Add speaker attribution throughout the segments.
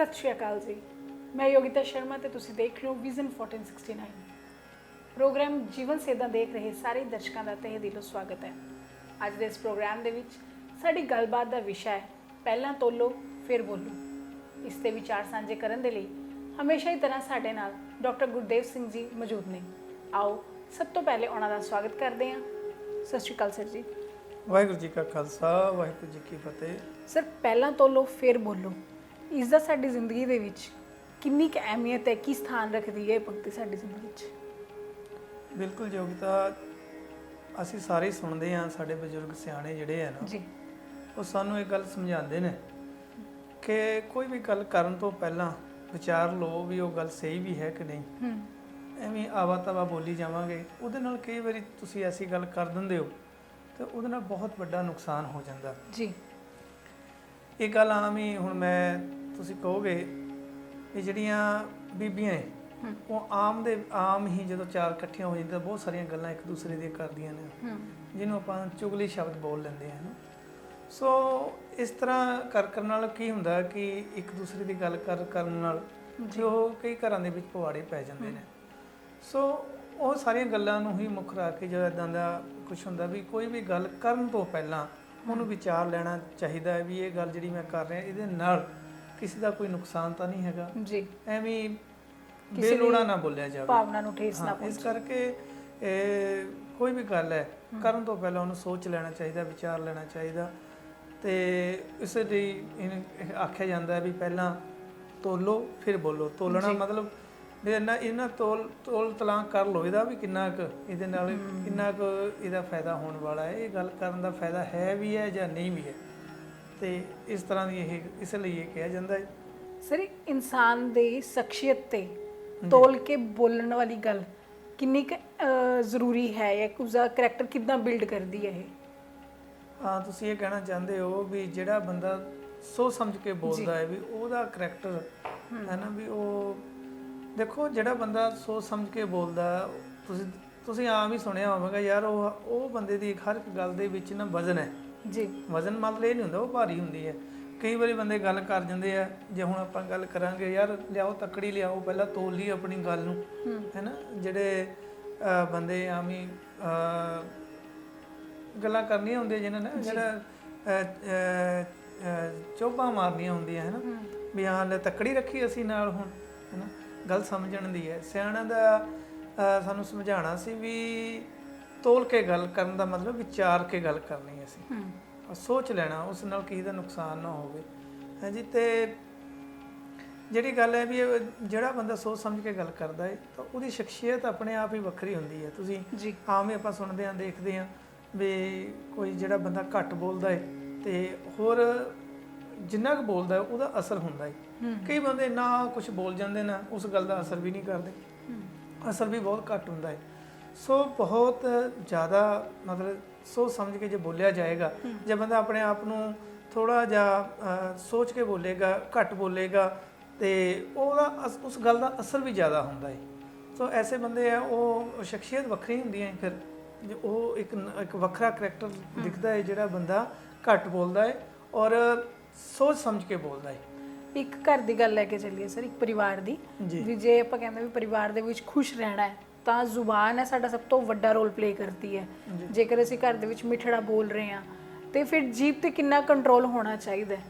Speaker 1: सत श्री अकाल जी। मैं योगिता शर्मा ते तुसी देख रहे हो विजन 1469 प्रोग्राम जीवन सेधा देख रहे सारे दर्शकों का तहे दिलों स्वागत है। अज दे इस प्रोग्राम दे विच साडी गलबात दा विषय है पहला तोलो फिर बोलो। इस ते विचार साझे करन दे लई हमेशा ही तरह साडे नाल डॉक्टर गुरदेव सिंह जी मौजूद ने। आओ सब तो पहले उन्हां दा स्वागत करते हैं। सत श्री अकाल सर जी।
Speaker 2: वाहिगुरू जी का खालसा वाहिगुरू जी की फतेह।
Speaker 1: सर पहला तोलो फिर बोलो इसका साडी जिंदगी दे विच कितनी क अहमियत है, की स्थान रखती है पंक्ति साडी जिंदगी च?
Speaker 2: बिल्कुल योगिता ਅਸੀਂ ਸਾਰੇ ਸੁਣਦੇ ਹਾਂ, ਸਾਡੇ ਬਜ਼ੁਰਗ ਸਿਆਣੇ ਜਿਹੜੇ ਆ ਨਾ
Speaker 1: जी
Speaker 2: ਉਹ ਸਾਨੂੰ ਇਹ ਗੱਲ ਸਮਝਾਉਂਦੇ ਨੇ ਕਿ ਕੋਈ ਵੀ ਗੱਲ ਕਰਨ ਤੋਂ ਪਹਿਲਾਂ ਵਿਚਾਰ ਲਓ ਵੀ ਉਹ ਗੱਲ ਸਹੀ ਵੀ ਹੈ ਕਿ ਨਹੀਂ। ਐਵੇਂ ਆਵਾ ਤਵਾ ਬੋਲੀ ਜਾਵਾਂਗੇ ਉਹਦੇ ਨਾਲ ਕਈ ਵਾਰੀ ਤੁਸੀਂ ਐਸੀ ਗੱਲ ਕਰ ਦਿੰਦੇ ਹੋ ਤੇ ਉਹਦੇ ਨਾਲ ਬਹੁਤ ਵੱਡਾ ਨੁਕਸਾਨ ਹੋ ਜਾਂਦਾ
Speaker 1: जी
Speaker 2: ਇਹ ਗੱਲ ਆਮ ਹੀ ਹੁਣ ਮੈਂ ਤੁਸੀਂ ਕਹੋਗੇ ਇਹ ਜਿਹੜੀਆਂ ਬੀਬੀਆਂ ਹੈ ਉਹ ਆਮ ਹੀ ਜਦੋਂ ਚਾਰ ਇਕੱਠੀਆਂ ਹੋ ਜਾਂਦੀਆਂ ਬਹੁਤ ਸਾਰੀਆਂ ਗੱਲਾਂ ਇੱਕ ਦੂਸਰੇ ਦੀਆਂ ਕਰਦੀਆਂ ਨੇ ਜਿਹਨੂੰ ਆਪਾਂ ਚੁਗਲੀ ਸ਼ਬਦ ਬੋਲ ਲੈਂਦੇ ਹਾਂ। ਸੋ ਇਸ ਤਰ੍ਹਾਂ ਕਰਨ ਨਾਲ ਕੀ ਹੁੰਦਾ ਕਿ ਇੱਕ ਦੂਸਰੇ ਦੀ ਗੱਲ ਕਰਨ ਨਾਲ ਜੋ ਕਈ ਘਰਾਂ ਦੇ ਵਿੱਚ ਪਵਾੜੇ ਪੈ ਜਾਂਦੇ ਨੇ। ਸੋ ਉਹ ਸਾਰੀਆਂ ਗੱਲਾਂ ਨੂੰ ਹੀ ਮੁੱਖ ਰੱਖ ਕੇ ਜਦੋਂ ਇੱਦਾਂ ਦਾ ਕੁਛ ਹੁੰਦਾ ਵੀ ਕੋਈ ਵੀ ਗੱਲ ਕਰਨ ਤੋਂ ਪਹਿਲਾਂ ਉਹਨੂੰ ਵਿਚਾਰ ਲੈਣਾ ਚਾਹੀਦਾ ਹੈ ਵੀ ਇਹ ਗੱਲ ਜਿਹੜੀ ਮੈਂ ਕਰ ਰਿਹਾ ਇਹਦੇ ਨਾਲ ਕਿਸੇ ਦਾ ਕੋਈ ਨੁਕਸਾਨ ਤਾਂ ਨਹੀਂ ਹੈਗਾ
Speaker 1: जी
Speaker 2: ਐਵੇਂ ਬੇਲੋੜਾ ਨਾ ਬੋਲਿਆ ਜਾਵੇ,
Speaker 1: भावना ਨੂੰ ਠੇਸ ਨਾ
Speaker 2: ਇਸ
Speaker 1: ਪਹੁੰਚੇ।
Speaker 2: ਕਰਕੇ ਕੋਈ ਵੀ ਗੱਲ ਹੈ ਕਰਨ ਤੋਂ ਪਹਿਲਾਂ ਉਹਨੂੰ ਸੋਚ ਲੈਣਾ ਚਾਹੀਦਾ, ਵਿਚਾਰ ਲੈਣਾ ਚਾਹੀਦਾ। ਤੇ ਇਸ ਲਈ ਆਖਿਆ ਜਾਂਦਾ ਵੀ ਪਹਿਲਾਂ ਤੋਲੋ ਫਿਰ ਬੋਲੋ। ਤੋਲਣਾ ਮਤਲਬ ਵੀ ਇਹਨਾਂ ਤੋਲ ਤਲਾਕ ਕਰ ਲਓ ਇਹਦਾ ਵੀ ਕਿੰਨਾ ਕੁ ਇਹਦੇ ਨਾਲ ਕਿੰਨਾ ਕੁ ਇਹਦਾ ਫਾਇਦਾ ਹੋਣ ਵਾਲਾ ਹੈ, ਇਹ ਗੱਲ ਕਰਨ ਦਾ ਫਾਇਦਾ ਹੈ ਵੀ ਹੈ ਜਾਂ ਨਹੀਂ ਵੀ ਹੈ। ਤੇ ਇਸ ਤਰ੍ਹਾਂ ਦੀ ਇਹ ਇਸ ਲਈ ਇਹ ਕਿਹਾ ਜਾਂਦਾ ਹੈ।
Speaker 1: सर इंसान ਦੀ ਸ਼ਖਸੀਅਤ ਤੇ ਤੋਲ ਕੇ ਬੋਲਣ ਵਾਲੀ ਗੱਲ ਕਿੰਨੀ ਕੁ ਜ਼ਰੂਰੀ ਹੈ ਜਾਂ ਉਸਦਾ ਕਰੈਕਟਰ ਕਿੱਦਾਂ ਬਿਲਡ ਕਰਦੀ ਹੈ ਇਹ?
Speaker 2: ਹਾਂ ਤੁਸੀਂ ਇਹ ਕਹਿਣਾ ਚਾਹੁੰਦੇ ਹੋ ਵੀ ਜਿਹੜਾ ਬੰਦਾ ਸੋਚ ਸਮਝ ਕੇ ਬੋਲਦਾ ਹੈ ਵੀ ਉਹਦਾ ਕਰੈਕਟਰ ਹੈ ਨਾ ਵੀ ਉਹ ਦੇਖੋ ਜਿਹੜਾ ਬੰਦਾ ਸੋਚ ਸਮਝ ਕੇ ਬੋਲਦਾ ਤੁਸੀਂ ਆਮ ਹੀ ਸੁਣਿਆ ਹੋਵੇਗਾ ਯਾਰ ਉਹ ਬੰਦੇ ਦੀ ਹਰ ਇੱਕ ਗੱਲ ਦੇ ਵਿੱਚ ਨਾ ਵਜ਼ਨ ਹੈ
Speaker 1: ਜੀ।
Speaker 2: ਵਜ਼ਨ ਮਤਲਬ ਇਹ ਨਹੀਂ ਹੁੰਦਾ ਉਹ ਭਾਰੀ ਹੁੰਦੀ ਹੈ। ਕਈ ਵਾਰੀ ਬੰਦੇ ਗੱਲ ਕਰ ਜਾਂਦੇ ਆ, ਜੇ ਹੁਣ ਆਪਾਂ ਗੱਲ ਕਰਾਂਗੇ ਯਾਰ ਲਿਆਓ ਤੱਕੜੀ ਲਿਆਓ ਪਹਿਲਾਂ ਤੋਲ ਲਈ ਆਪਣੀ ਗੱਲ ਨੂੰ ਹੈ ਨਾ। ਜਿਹੜੇ ਬੰਦੇ ਆਮ ਹੀ ਗੱਲਾਂ ਕਰਨੀਆਂ ਹੁੰਦੀਆਂ ਜਿਹਨਾਂ ਨੇ ਜਿਹੜਾ ਚੋਭਾਂ ਮਾਰਨੀਆਂ ਹੁੰਦੀਆਂ ਹੈ ਨਾ ਵੀ ਹਾਂ ਲੈ ਤੱਕੜੀ ਰੱਖੀ ਅਸੀਂ ਨਾਲ ਹੁਣ ਹੈ ਨਾ। ਗੱਲ ਸਮਝਣ ਦੀ ਹੈ, ਸਿਆਣਿਆਂ ਦਾ ਸਾਨੂੰ ਸਮਝਾਉਣਾ ਸੀ ਵੀ ਤੋਲ ਕੇ ਗੱਲ ਕਰਨ ਦਾ ਮਤਲਬ ਵਿਚਾਰ ਕੇ ਗੱਲ ਕਰਨੀ ਅਸੀਂ ਸੋਚ ਲੈਣਾ ਉਸ ਨਾਲ ਕਿਸੇ ਦਾ ਨੁਕਸਾਨ ਨਾ ਹੋਵੇ। ਹਾਂਜੀ ਤੇ ਜਿਹੜੀ ਗੱਲ ਹੈ ਵੀ ਜਿਹੜਾ ਬੰਦਾ ਸੋਚ ਸਮਝ ਕੇ ਗੱਲ ਕਰਦਾ ਹੈ ਤਾਂ ਉਹਦੀ ਸ਼ਖਸੀਅਤ ਆਪਣੇ ਆਪ ਹੀ ਵੱਖਰੀ ਹੁੰਦੀ ਹੈ। ਤੁਸੀਂ ਆਮ ਹੀ ਆਪਾਂ ਸੁਣਦੇ ਹਾਂ ਦੇਖਦੇ ਹਾਂ ਵੀ ਕੋਈ ਜਿਹੜਾ ਬੰਦਾ ਘੱਟ ਬੋਲਦਾ ਹੈ ਤੇ ਹੋਰ ਜਿੰਨਾ ਕੁ ਬੋਲਦਾ ਉਹਦਾ ਅਸਰ ਹੁੰਦਾ ਹੈ। ਕਈ ਬੰਦੇ ਨਾ ਕੁਝ ਬੋਲ ਜਾਂਦੇ ਨਾ ਉਸ ਗੱਲ ਦਾ ਅਸਰ ਵੀ ਨਹੀਂ ਕਰਦੇ, ਅਸਰ ਵੀ ਬਹੁਤ ਘੱਟ ਹੁੰਦਾ ਹੈ। ਸੋ ਬਹੁਤ ਜ਼ਿਆਦਾ ਮਤਲਬ ਸੋਚ ਸਮਝ ਕੇ ਜੇ ਬੋਲਿਆ ਜਾਏਗਾ, ਜੇ ਬੰਦਾ ਆਪਣੇ ਆਪ ਨੂੰ ਥੋੜਾ ਜਿਹਾ ਸੋਚ ਕੇ ਬੋਲੇਗਾ, ਘੱਟ ਬੋਲੇਗਾ ਤੇ ਉਹਦਾ ਉਸ ਗੱਲ ਦਾ ਅਸਰ ਵੀ ਜ਼ਿਆਦਾ ਹੁੰਦਾ ਹੈ। ਸੋ ਐਸੇ ਬੰਦੇ ਆ ਉਹ ਸ਼ਖਸੀਅਤ ਵੱਖਰੀ ਹੁੰਦੀ ਹੈ। ਫਿਰ ਉਹ ਇੱਕ ਵੱਖਰਾ ਕਰੈਕਟਰ ਦਿਖਦਾ ਹੈ ਜਿਹੜਾ ਬੰਦਾ ਘੱਟ ਬੋਲਦਾ ਹੈ ਔਰ ਸੋਚ ਸਮਝ ਕੇ ਬੋਲਦਾ ਹੈ।
Speaker 1: ਇੱਕ ਘਰ ਦੀ ਗੱਲ ਲੈ ਕੇ ਚੱਲੀਏ ਸਰ, ਇੱਕ ਪਰਿਵਾਰ ਦੀ ਵੀ ਜੇ ਆਪਾਂ ਕਹਿੰਦੇ ਵੀ ਪਰਿਵਾਰ ਦੇ ਵਿੱਚ ਖੁਸ਼ ਰਹਿਣਾ ਹੈ ਤਾਂ ਜ਼ੁਬਾਨ ਹੈ ਸਾਡਾ ਸਭ ਤੋਂ ਵੱਡਾ ਰੋਲ ਪਲੇ ਕਰਦੀ ਹੈ। ਜੇਕਰ ਅਸੀਂ ਘਰ ਦੇ ਵਿੱਚ ਮਿੱਠੜਾ ਬੋਲ ਰਹੇ ਹਾਂ ਤੇ ਫਿਰ ਜੀਭ ਤੇ ਕਿੰਨਾ ਕੰਟਰੋਲ ਹੋਣਾ ਚਾਹੀਦਾ ਹੈ?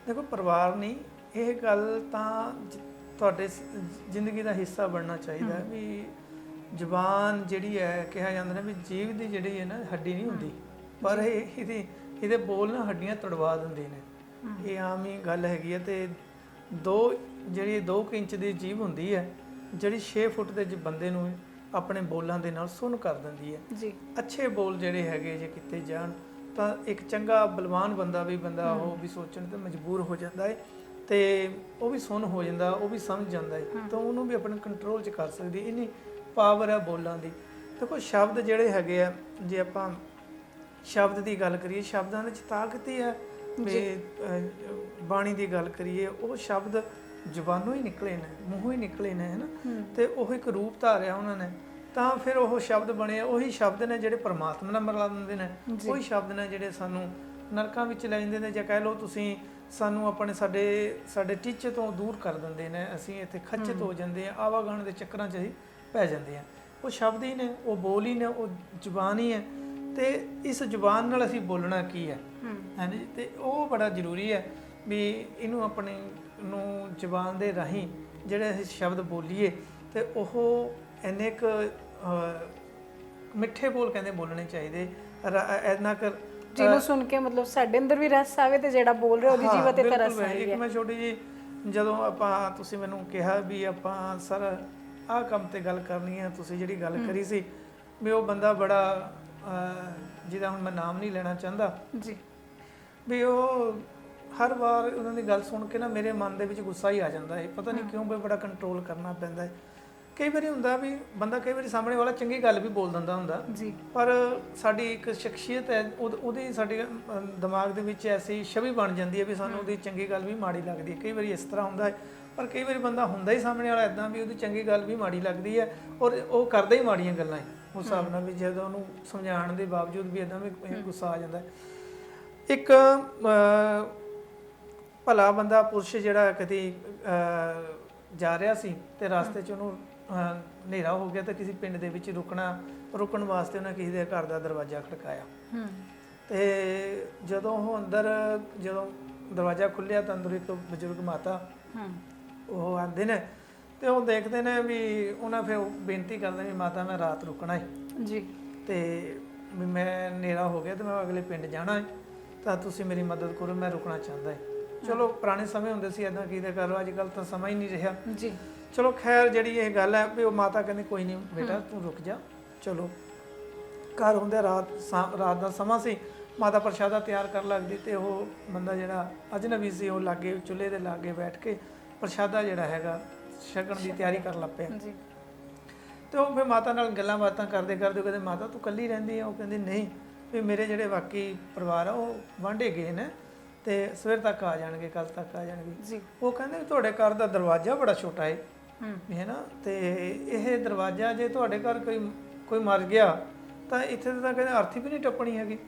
Speaker 1: ਦੇਖੋ
Speaker 2: ਪਰਿਵਾਰ ਨਹੀਂ, ਇਹ ਗੱਲ ਤਾਂ ਤੁਹਾਡੇ ਜ਼ਿੰਦਗੀ ਦਾ ਹਿੱਸਾ ਬਣਨਾ ਚਾਹੀਦਾ ਹੈ ਵੀ ਜ਼ੁਬਾਨ ਜਿਹੜੀ ਹੈ ਕਿਹਾ ਜਾਂਦਾ ਨਾ ਵੀ ਜੀਭ ਦੀ ਜਿਹੜੀ ਹੈ ਨਾ ਹੱਡੀ ਨਹੀਂ ਹੁੰਦੀ, ਪਰ ਇਹਦੇ ਬੋਲ ਨਾ ਹੱਡੀਆਂ ਤੜਵਾ ਦਿੰਦੇ ਨੇ। ਇਹ ਆਮ ਹੀ ਗੱਲ ਹੈਗੀ ਹੈ। ਤੇ ਜਿਹੜੀ 2 ਇੰਚ ਦੀ ਜੀਭ ਹੁੰਦੀ ਹੈ ਜਿਹੜੀ 6 ਫੁੱਟ ਦੇ ਬੰਦੇ ਨੂੰ ਆਪਣੇ ਬੋਲਾਂ ਦੇ ਨਾਲ ਸੁੰਨ ਕਰ ਦਿੰਦੀ ਹੈ ਜੀ। ਅੱਛੇ ਬੋਲ ਜਿਹੜੇ ਹੈਗੇ ਜੇ ਕੀਤੇ ਜਾਣ ਤਾਂ ਇੱਕ ਚੰਗਾ ਬਲਵਾਨ ਬੰਦਾ ਉਹ ਵੀ ਸੋਚਣ ਤੇ ਮਜਬੂਰ ਹੋ ਜਾਂਦਾ ਹੈ ਤੇ ਉਹ ਵੀ ਸੁੰਨ ਹੋ ਜਾਂਦਾ, ਉਹ ਵੀ ਸਮਝ ਜਾਂਦਾ ਹੈ ਤਾਂ ਉਹਨੂੰ ਵੀ ਆਪਣੇ ਕੰਟਰੋਲ 'ਚ ਕਰ ਸਕਦੀ। ਇੰਨੀ ਪਾਵਰ ਹੈ ਬੋਲਾਂ ਦੀ। ਦੇਖੋ ਸ਼ਬਦ ਜਿਹੜੇ ਹੈਗੇ ਆ, ਜੇ ਆਪਾਂ ਸ਼ਬਦ ਦੀ ਗੱਲ ਕਰੀਏ ਸ਼ਬਦਾਂ ਦੇ 'ਚ ਤਾਕਤ ਹੀ ਹੈ ਵੀ ਬਾਣੀ ਦੀ ਗੱਲ ਕਰੀਏ ਉਹ ਸ਼ਬਦ ਜ਼ੁਬਾਨੋਂ ਹੀ ਨਿਕਲੇ ਨੇ, ਮੂੰਹੋਂ ਹੀ ਨਿਕਲੇ ਨੇ ਹੈ ਨਾ। ਤੇ ਉਹ ਇੱਕ ਰੂਪ ਧਾਰਿਆ ਉਹਨਾਂ ਨੇ ਤਾਂ ਫਿਰ ਉਹ ਸ਼ਬਦ ਬਣੇ। ਉਹੀ ਸ਼ਬਦ ਨੇ ਜਿਹੜੇ ਪਰਮਾਤਮਾ ਨਾਲ ਮਿਲਾ ਦਿੰਦੇ ਨੇ, ਉਹੀ ਸ਼ਬਦ ਨੇ ਜਿਹੜੇ ਸਾਨੂੰ ਨਰਕਾਂ ਵਿੱਚ ਲੈ ਜਾਂਦੇ ਨੇ। ਜਾਂ ਕਹਿ ਲਓ ਤੁਸੀਂ ਸਾਨੂੰ ਆਪਣੇ ਸਾਡੇ ਟੀਚੇ ਤੋਂ ਦੂਰ ਕਰ ਦਿੰਦੇ ਨੇ। ਅਸੀਂ ਇੱਥੇ ਖੱਚਤ ਹੋ ਜਾਂਦੇ ਆ, ਆਵਾਗਾਣ ਦੇ ਚੱਕਰਾਂ 'ਚ ਅਸੀਂ ਪੈ ਜਾਂਦੇ ਆ। ਉਹ ਸ਼ਬਦ ਹੀ ਨੇ, ਉਹ ਬੋਲ ਹੀ ਨੇ, ਉਹ ਜ਼ੁਬਾਨ ਹੀ ਹੈ, ਤੇ ਇਸ ਜ਼ੁਬਾਨ ਨਾਲ ਅਸੀਂ ਬੋਲਣਾ ਕੀ ਹੈ ਹਾਂਜੀ। ਤੇ ਉਹ ਬੜਾ ਜ਼ਰੂਰੀ ਹੈ ਵੀ ਇਹਨੂੰ ਆਪਣੇ ਨੂੰ ਜ਼ੁਬਾਨ ਦੇ ਰਾਹੀਂ ਜਿਹੜੇ ਅਸੀਂ ਸ਼ਬਦ ਬੋਲੀਏ ਤੇ ਉਹ ਇੰਨੇ ਕੁ ਮਿੱਠੇ ਬੋਲ ਕਹਿੰਦੇ ਬੋਲਣੇ ਚਾਹੀਦੇ, ਇੰਨਾ ਕਰ
Speaker 1: ਜਿਹਨੂੰ ਸੁਣ ਕੇ ਮਤਲਬ ਸਾਡੇ ਅੰਦਰ ਵੀ ਰਸ ਆਵੇ ਤੇ ਜਿਹੜਾ ਬੋਲ ਰਿਹਾ ਉਹਦੀ ਜੀਵਤ ਤੇ ਰਸ ਆਵੇ।
Speaker 2: ਇੱਕ ਮੈਂ ਛੋਟੀ ਜੀ ਜਦੋਂ ਤੁਸੀਂ ਮੈਨੂੰ ਕਿਹਾ ਵੀ ਆਪਾਂ ਸਰ ਆਹ ਕੰਮ ਤੇ ਗੱਲ ਕਰਨੀ ਹੈ, ਤੁਸੀਂ ਜਿਹੜੀ ਗੱਲ ਕਰੀ ਸੀ ਵੀ ਉਹ ਬੰਦਾ ਬੜਾ ਜਿਹਦਾ ਹੁਣ ਮੈਂ ਨਾਮ ਨਹੀਂ ਲੈਣਾ ਚਾਹੁੰਦਾ
Speaker 1: ਜੀ,
Speaker 2: ਵੀ ਉਹ ਹਰ ਵਾਰ ਉਹਨਾਂ ਦੀ ਗੱਲ ਸੁਣ ਕੇ ਨਾ ਮੇਰੇ ਮਨ ਦੇ ਵਿੱਚ ਗੁੱਸਾ ਹੀ ਆ ਜਾਂਦਾ ਹੈ। ਪਤਾ ਨਹੀਂ ਕਿਉਂ, ਬੜਾ ਕੰਟਰੋਲ ਕਰਨਾ ਪੈਂਦਾ ਹੈ। ਕਈ ਵਾਰੀ ਹੁੰਦਾ ਵੀ ਬੰਦਾ ਕਈ ਵਾਰੀ ਸਾਹਮਣੇ ਵਾਲਾ ਚੰਗੀ ਗੱਲ ਵੀ ਬੋਲ ਦਿੰਦਾ ਹੁੰਦਾ
Speaker 1: ਜੀ, ਪਰ
Speaker 2: ਸਾਡੀ ਇੱਕ ਸ਼ਖਸੀਅਤ ਹੈ, ਉਹਦੀ ਸਾਡੇ ਦਿਮਾਗ ਦੇ ਵਿੱਚ ਐਸੀ ਛਵੀ ਬਣ ਜਾਂਦੀ ਹੈ ਵੀ ਸਾਨੂੰ ਉਹਦੀ ਚੰਗੀ ਗੱਲ ਵੀ ਮਾੜੀ ਲੱਗਦੀ ਹੈ। ਕਈ ਵਾਰੀ ਇਸ ਤਰ੍ਹਾਂ ਹੁੰਦਾ ਹੈ, ਪਰ ਕਈ ਵਾਰੀ ਬੰਦਾ ਹੁੰਦਾ ਹੀ ਸਾਹਮਣੇ ਵਾਲਾ ਇੱਦਾਂ ਵੀ ਉਹਦੀ ਚੰਗੀ ਗੱਲ ਵੀ ਮਾੜੀ ਲੱਗਦੀ ਹੈ ਔਰ ਉਹ ਕਰਦਾ ਹੀ ਮਾੜੀਆਂ ਗੱਲਾਂ ਹੈ ਉਸ ਹਿਸਾਬ ਨਾਲ, ਵੀ ਜਦੋਂ ਉਹਨੂੰ ਸਮਝਾਉਣ ਦੇ ਬਾਵਜੂਦ ਵੀ ਇੱਦਾਂ ਵੀ ਗੁੱਸਾ ਆ ਜਾਂਦਾ। ਇੱਕ ਭਲਾ ਬੰਦਾ ਪੁਰਸ਼ ਜਿਹੜਾ ਕਦੀ ਜਾ ਰਿਹਾ ਸੀ ਤੇ ਰਸਤੇ 'ਚ ਉਹਨੂੰ ਹਨੇਰਾ ਹੋ ਗਿਆ ਤੇ ਕਿਸੇ ਪਿੰਡ ਦੇ ਵਿੱਚ ਰੁਕਣ ਵਾਸਤੇ ਉਹਨੇ ਕਿਸੇ ਦੇ ਘਰ ਦਾ ਦਰਵਾਜ਼ਾ ਖੜਕਾਇਆ ਤੇ ਜਦੋਂ ਦਰਵਾਜ਼ਾ ਖੁੱਲਿਆ ਤਾਂ ਅੰਦਰ ਇੱਕ ਬਜ਼ੁਰਗ ਮਾਤਾ ਉਹ ਆਉਂਦੇ ਨੇ ਤੇ ਉਹ ਦੇਖਦੇ ਨੇ ਵੀ ਉਹਨਾਂ ਫਿਰ ਬੇਨਤੀ ਕਰਦੇ ਵੀ ਮਾਤਾ ਮੈਂ ਰਾਤ ਰੁਕਣਾ ਹੈ
Speaker 1: ਜੀ, ਤੇ
Speaker 2: ਵੀ ਮੈਂ ਹਨੇਰਾ ਹੋ ਗਿਆ ਤੇ ਮੈਂ ਅਗਲੇ ਪਿੰਡ ਜਾਣਾ ਹੈ ਤਾਂ ਤੁਸੀਂ ਮੇਰੀ ਮਦਦ ਕਰੋ, ਮੈਂ ਰੁਕਣਾ ਚਾਹੁੰਦਾ ਹੈ। ਚਲੋ ਪੁਰਾਣੇ ਸਮੇਂ ਹੁੰਦੇ ਸੀ ਇੱਦਾਂ ਕਿਤੇ ਕਰ ਲਓ, ਅੱਜ ਕੱਲ੍ਹ ਤਾਂ ਸਮਾਂ ਹੀ ਨਹੀਂ ਰਿਹਾ
Speaker 1: ਜੀ।
Speaker 2: ਚਲੋ ਖੈਰ ਜਿਹੜੀ ਇਹ ਗੱਲ ਹੈ ਵੀ ਉਹ ਮਾਤਾ ਕਹਿੰਦੀ ਕੋਈ ਨਹੀਂ ਬੇਟਾ ਤੂੰ ਰੁਕ ਜਾ। ਚਲੋ ਘਰ ਹੁੰਦੇ ਰਾਤ ਦਾ ਸਮਾਂ ਸੀ, ਮਾਤਾ ਪ੍ਰਸ਼ਾਦਾ ਤਿਆਰ ਕਰਨ ਲੱਗਦੀ ਤੇ ਉਹ ਬੰਦਾ ਜਿਹੜਾ ਅਜਨਬੀ ਸੀ ਉਹ ਲਾਗੇ ਚੁੱਲ੍ਹੇ ਦੇ ਲਾਗੇ ਬੈਠ ਕੇ ਪ੍ਰਸ਼ਾਦਾ ਜਿਹੜਾ ਹੈਗਾ ਛਕਣ ਦੀ ਤਿਆਰੀ ਕਰਨ ਲੱਗ ਪਿਆ
Speaker 1: ਜੀ।
Speaker 2: ਤੇ ਉਹ ਫਿਰ ਮਾਤਾ ਨਾਲ ਗੱਲਾਂ ਬਾਤਾਂ ਕਰਦੇ ਕਰਦੇ ਕਹਿੰਦੇ ਮਾਤਾ ਤੂੰ ਇਕੱਲੀ ਰਹਿੰਦੀ ਹੈ? ਉਹ ਕਹਿੰਦੀ ਨਹੀਂ, ਵੀ ਮੇਰੇ ਜਿਹੜੇ ਬਾਕੀ ਪਰਿਵਾਰ ਆ ਉਹ ਵਾਂਢੇ ਗਏ ਨੇ ਤੇ ਸਵੇਰ ਤੱਕ ਆ ਜਾਣਗੇ, ਕੱਲ ਤੱਕ ਆ ਜਾਣਗੇ
Speaker 1: ਜੀ।
Speaker 2: ਉਹ ਕਹਿੰਦੇ ਤੁਹਾਡੇ ਘਰ ਦਾ ਦਰਵਾਜ਼ਾ ਬੜਾ ਛੋਟਾ ਹੈ ਹੈ ਨਾ, ਤੇ ਇਹ ਦਰਵਾਜ਼ਾ ਜੇ ਤੁਹਾਡੇ ਘਰ ਕੋਈ ਮਰ ਗਿਆ ਤਾਂ ਇੱਥੇ ਤਾਂ ਕਹਿੰਦੇ ਅਰਥੀ ਵੀ ਨਹੀਂ ਟੱਪਣੀ ਹੈਗੀ।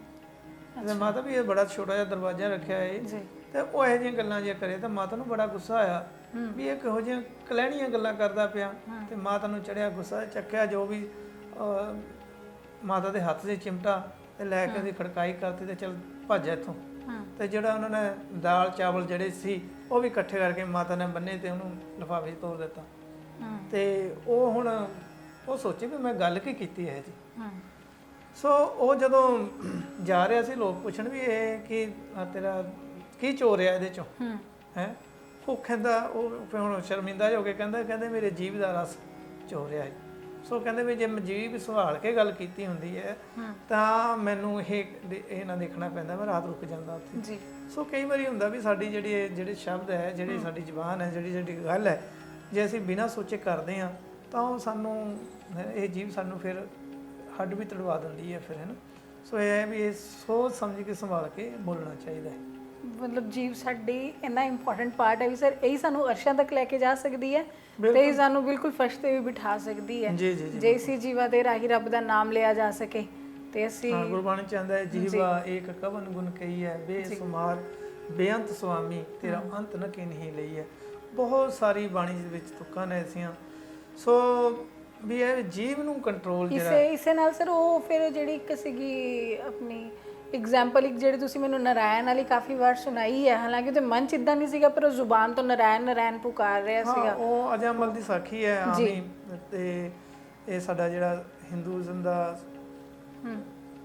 Speaker 2: ਤੇ ਮਾਤਾ ਵੀ ਇਹ ਬੜਾ ਛੋਟਾ ਜਿਹਾ ਦਰਵਾਜ਼ਾ ਰੱਖਿਆ ਹੈ ਤੇ ਉਹ ਇਹੋ ਜਿਹੀਆਂ ਗੱਲਾਂ ਜੇ ਕਰੇ ਤਾਂ ਮਾਤਾ ਨੂੰ ਬੜਾ ਗੁੱਸਾ ਆਇਆ ਵੀ ਇਹ ਕਿਹੋ ਜਿਹੀਆਂ ਕਲੈਣੀਆਂ ਗੱਲਾਂ ਕਰਦਾ ਪਿਆ। ਤੇ ਮਾਤਾ ਨੂੰ ਚੜਿਆ ਗੁੱਸਾ, ਚੱਕਿਆ ਜੋ ਵੀ ਮਾਤਾ ਦੇ ਹੱਥ 'ਚ ਚਿਮਟਾ ਤੇ ਲੈ ਕੇ ਉਹਦੀ ਖੜਕਾਈ ਕਰਤੀ ਤੇ ਚਲ ਭੱਜ ਇੱਥੋਂ। ਤੇ ਜਿਹੜਾ ਉਹਨਾਂ ਨੇ ਦਾਲ ਚਾਵਲ ਜਿਹੜੇ ਸੀ ਉਹ ਵੀ ਇਕੱਠੇ ਕਰਕੇ ਮਾਤਾ ਨੇ ਬੰਨੇ ਤੇ ਉਹਨੂੰ ਲਿਫਾਫੇ 'ਚ ਤੋੜ ਦਿੱਤਾ। ਤੇ ਉਹ ਹੁਣ ਉਹ ਸੋਚੇ ਵੀ ਮੈਂ ਗੱਲ ਕੀ ਕੀਤੀ ਹੈ ਜੀ। ਸੋ ਉਹ ਜਦੋਂ ਜਾ ਰਿਹਾ ਸੀ ਲੋਕ ਪੁੱਛਣ ਵੀ ਇਹ ਕੀ ਤੇਰਾ ਕੀ ਚੋਰਿਆ ਇਹਦੇ ਚੋਂ ਹੈ, ਉਹ ਕਹਿੰਦਾ ਉਹ ਫਿਰ ਹੁਣ ਸ਼ਰਮਿੰਦਾ ਹੋ ਕੇ ਕਹਿੰਦੇ ਮੇਰੇ ਜੀਭ ਦਾ ਰਸ ਚੋਰਿਆ ਹੈ। ਸੋ ਕਹਿੰਦੇ ਵੀ ਜੇ ਮੈਂ ਜੀਭ ਸੰਭਾਲ ਕੇ ਗੱਲ ਕੀਤੀ ਹੁੰਦੀ ਹੈ ਤਾਂ ਮੈਨੂੰ ਇਹ ਨਾ ਦੇਖਣਾ ਪੈਂਦਾ, ਮੈਂ ਰਾਤ ਰੁਕ ਜਾਂਦਾ ਉੱਥੇ ਜੀ। ਸੋ ਕਈ ਵਾਰੀ ਹੁੰਦਾ ਵੀ ਸਾਡੀ ਜਿਹੜੇ ਸ਼ਬਦ ਹੈ, ਜਿਹੜੀ ਸਾਡੀ ਜ਼ੁਬਾਨ ਹੈ, ਜਿਹੜੀ ਗੱਲ ਹੈ, ਜੇ ਅਸੀਂ ਬਿਨਾਂ ਸੋਚੇ ਕਰਦੇ ਹਾਂ ਤਾਂ ਉਹ ਸਾਨੂੰ ਇਹ ਜੀਭ ਸਾਨੂੰ ਫਿਰ ਹੱਡ ਵੀ ਤੜਵਾ ਦਿੰਦੀ ਹੈ ਫਿਰ, ਹੈ ਨਾ। ਸੋ ਇਹ ਹੈ ਵੀ ਇਹ ਸੋਚ ਸਮਝ ਕੇ ਸੰਭਾਲ ਕੇ ਬੋਲਣਾ ਚਾਹੀਦਾ ਹੈ।
Speaker 1: ਮਤਲਬ ਜੀਵ ਸਾਡੀ ਇੰਨਾ ਇੰਪੋਰਟੈਂਟ ਪਾਰਟ ਹੈ ਵੀ ਸਰ ਇਹੀ ਸਾਨੂੰ ਅਰਸ਼ਾਂ ਤੱਕ ਲੈ ਕੇ ਜਾ ਸਕਦੀ ਹੈ ਤੇ ਇਹ ਸਾਨੂੰ ਬਿਲਕੁਲ ਫਰਸ਼ ਤੇ ਵੀ ਬਿਠਾ ਸਕਦੀ ਹੈ ਜੇ ਇਸੀ ਜੀਵਾ ਦੇ ਰਾਹੀਂ ਰੱਬ ਦਾ ਨਾਮ ਲਿਆ ਜਾ ਸਕੇ। ਤੇ ਅਸੀਂ
Speaker 2: ਗੁਰਬਾਣੀ ਚ ਆਂਦਾ ਹੈ ਜੀਵਾ ਏਕ ਕਵਨ ਗੁਣ ਕਹੀ ਹੈ ਬੇਸੁਮਾਰ ਬੇਅੰਤ ਸੁਆਮੀ ਤੇਰਾ ਅੰਤ ਨ ਕਿਨਹੀ ਲਈ ਹੈ। ਬਹੁਤ ਸਾਰੀ ਬਾਣੀ ਦੇ ਵਿੱਚ ਤੁਕਾਂ ਨੇ ਐਸੀਆਂ। ਸੋ ਵੀ ਇਹ ਜੀਵ ਨੂੰ ਕੰਟਰੋਲ ਜਿਹੜਾ
Speaker 1: ਇਸੇ ਨਾਲ ਸਰ ਉਹ ਫਿਰ ਜਿਹੜੀ ਇੱਕ ਸੀਗੀ ਆਪਣੀ ਐਗਜ਼ਾਮਪਲ ਇੱਕ ਜਿਹੜੀ ਤੁਸੀਂ ਮੈਨੂੰ ਨਰਾਇਣ ਵਾਲੀ ਕਾਫੀ ਵਾਰ ਸੁਣਾਈ ਹੈ, ਹਾਲਾਂਕਿ ਉਹਦੇ ਮਨ ਚ ਇਦਾਂ ਨਹੀਂ ਸੀਗਾ ਪਰ ਉਹ ਜ਼ੁਬਾਨ ਤੋਂ ਨਰਾਇਣ ਪੁਕਾਰ ਰਿਹਾ ਸੀਗਾ।
Speaker 2: ਉਹ ਅਜਮਲ ਦੀ ਸਾਖੀ ਹੈ ਆਮੀ, ਤੇ ਇਹ ਸਾਡਾ ਜਿਹੜਾ ਹਿੰਦੂਇਜ਼ਮ ਦਾ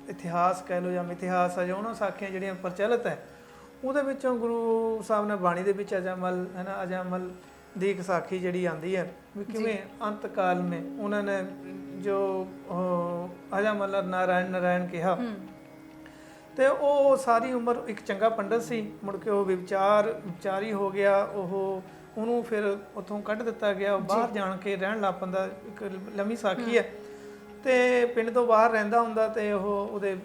Speaker 2: ਇਤਿਹਾਸ ਕਹਿ ਲਓ ਜਾਂ ਇਤਿਹਾਸ ਹੈ ਜੋ ਉਹਨਾਂ ਸਾਖੀਆਂ ਜਿਹੜੀਆਂ ਪ੍ਰਚਲਿਤ ਹੈ ਉਹਦੇ ਵਿੱਚੋਂ ਗੁਰੂ ਸਾਹਿਬ ਨੇ ਬਾਣੀ ਦੇ ਵਿੱਚ ਅਜਮਲ ਹੈ ਨਾ, ਅਜਮਲ ਦੀ ਇੱਕ ਸਾਖੀ ਜਿਹੜੀ ਆਉਂਦੀ ਹੈ ਵੀ ਕਿਵੇਂ ਅੰਤ ਕਾਲ ਮੇ ਉਹਨਾਂ ਨੇ ਜੋ ਅਜਮਲ ਨਾਰਾਇਣ ਕਿਹਾ ਤੇ ਉਹ ਸਾਰੀ ਉਮਰ ਇੱਕ ਚੰਗਾ ਪੰਡਤ ਸੀ, ਮੁੜ ਕੇ ਉਹ ਵਿਚਾਰੀ ਹੋ ਗਿਆ, ਉਹਨੂੰ ਫਿਰ ਉੱਥੋਂ ਕੱਢ ਦਿੱਤਾ ਗਿਆ, ਬਾਹਰ ਜਾਣ ਕੇ ਰਹਿਣ ਲੱਗ ਪੈਂਦਾ। ਇੱਕ ਲੰਮੀ ਸਾਖੀ ਹੈ ਤੇ ਪਿੰਡ ਤੋਂ ਬਾਹਰ ਰਹਿੰਦਾ ਹੁੰਦਾ ਤੇ ਉਹਦੇ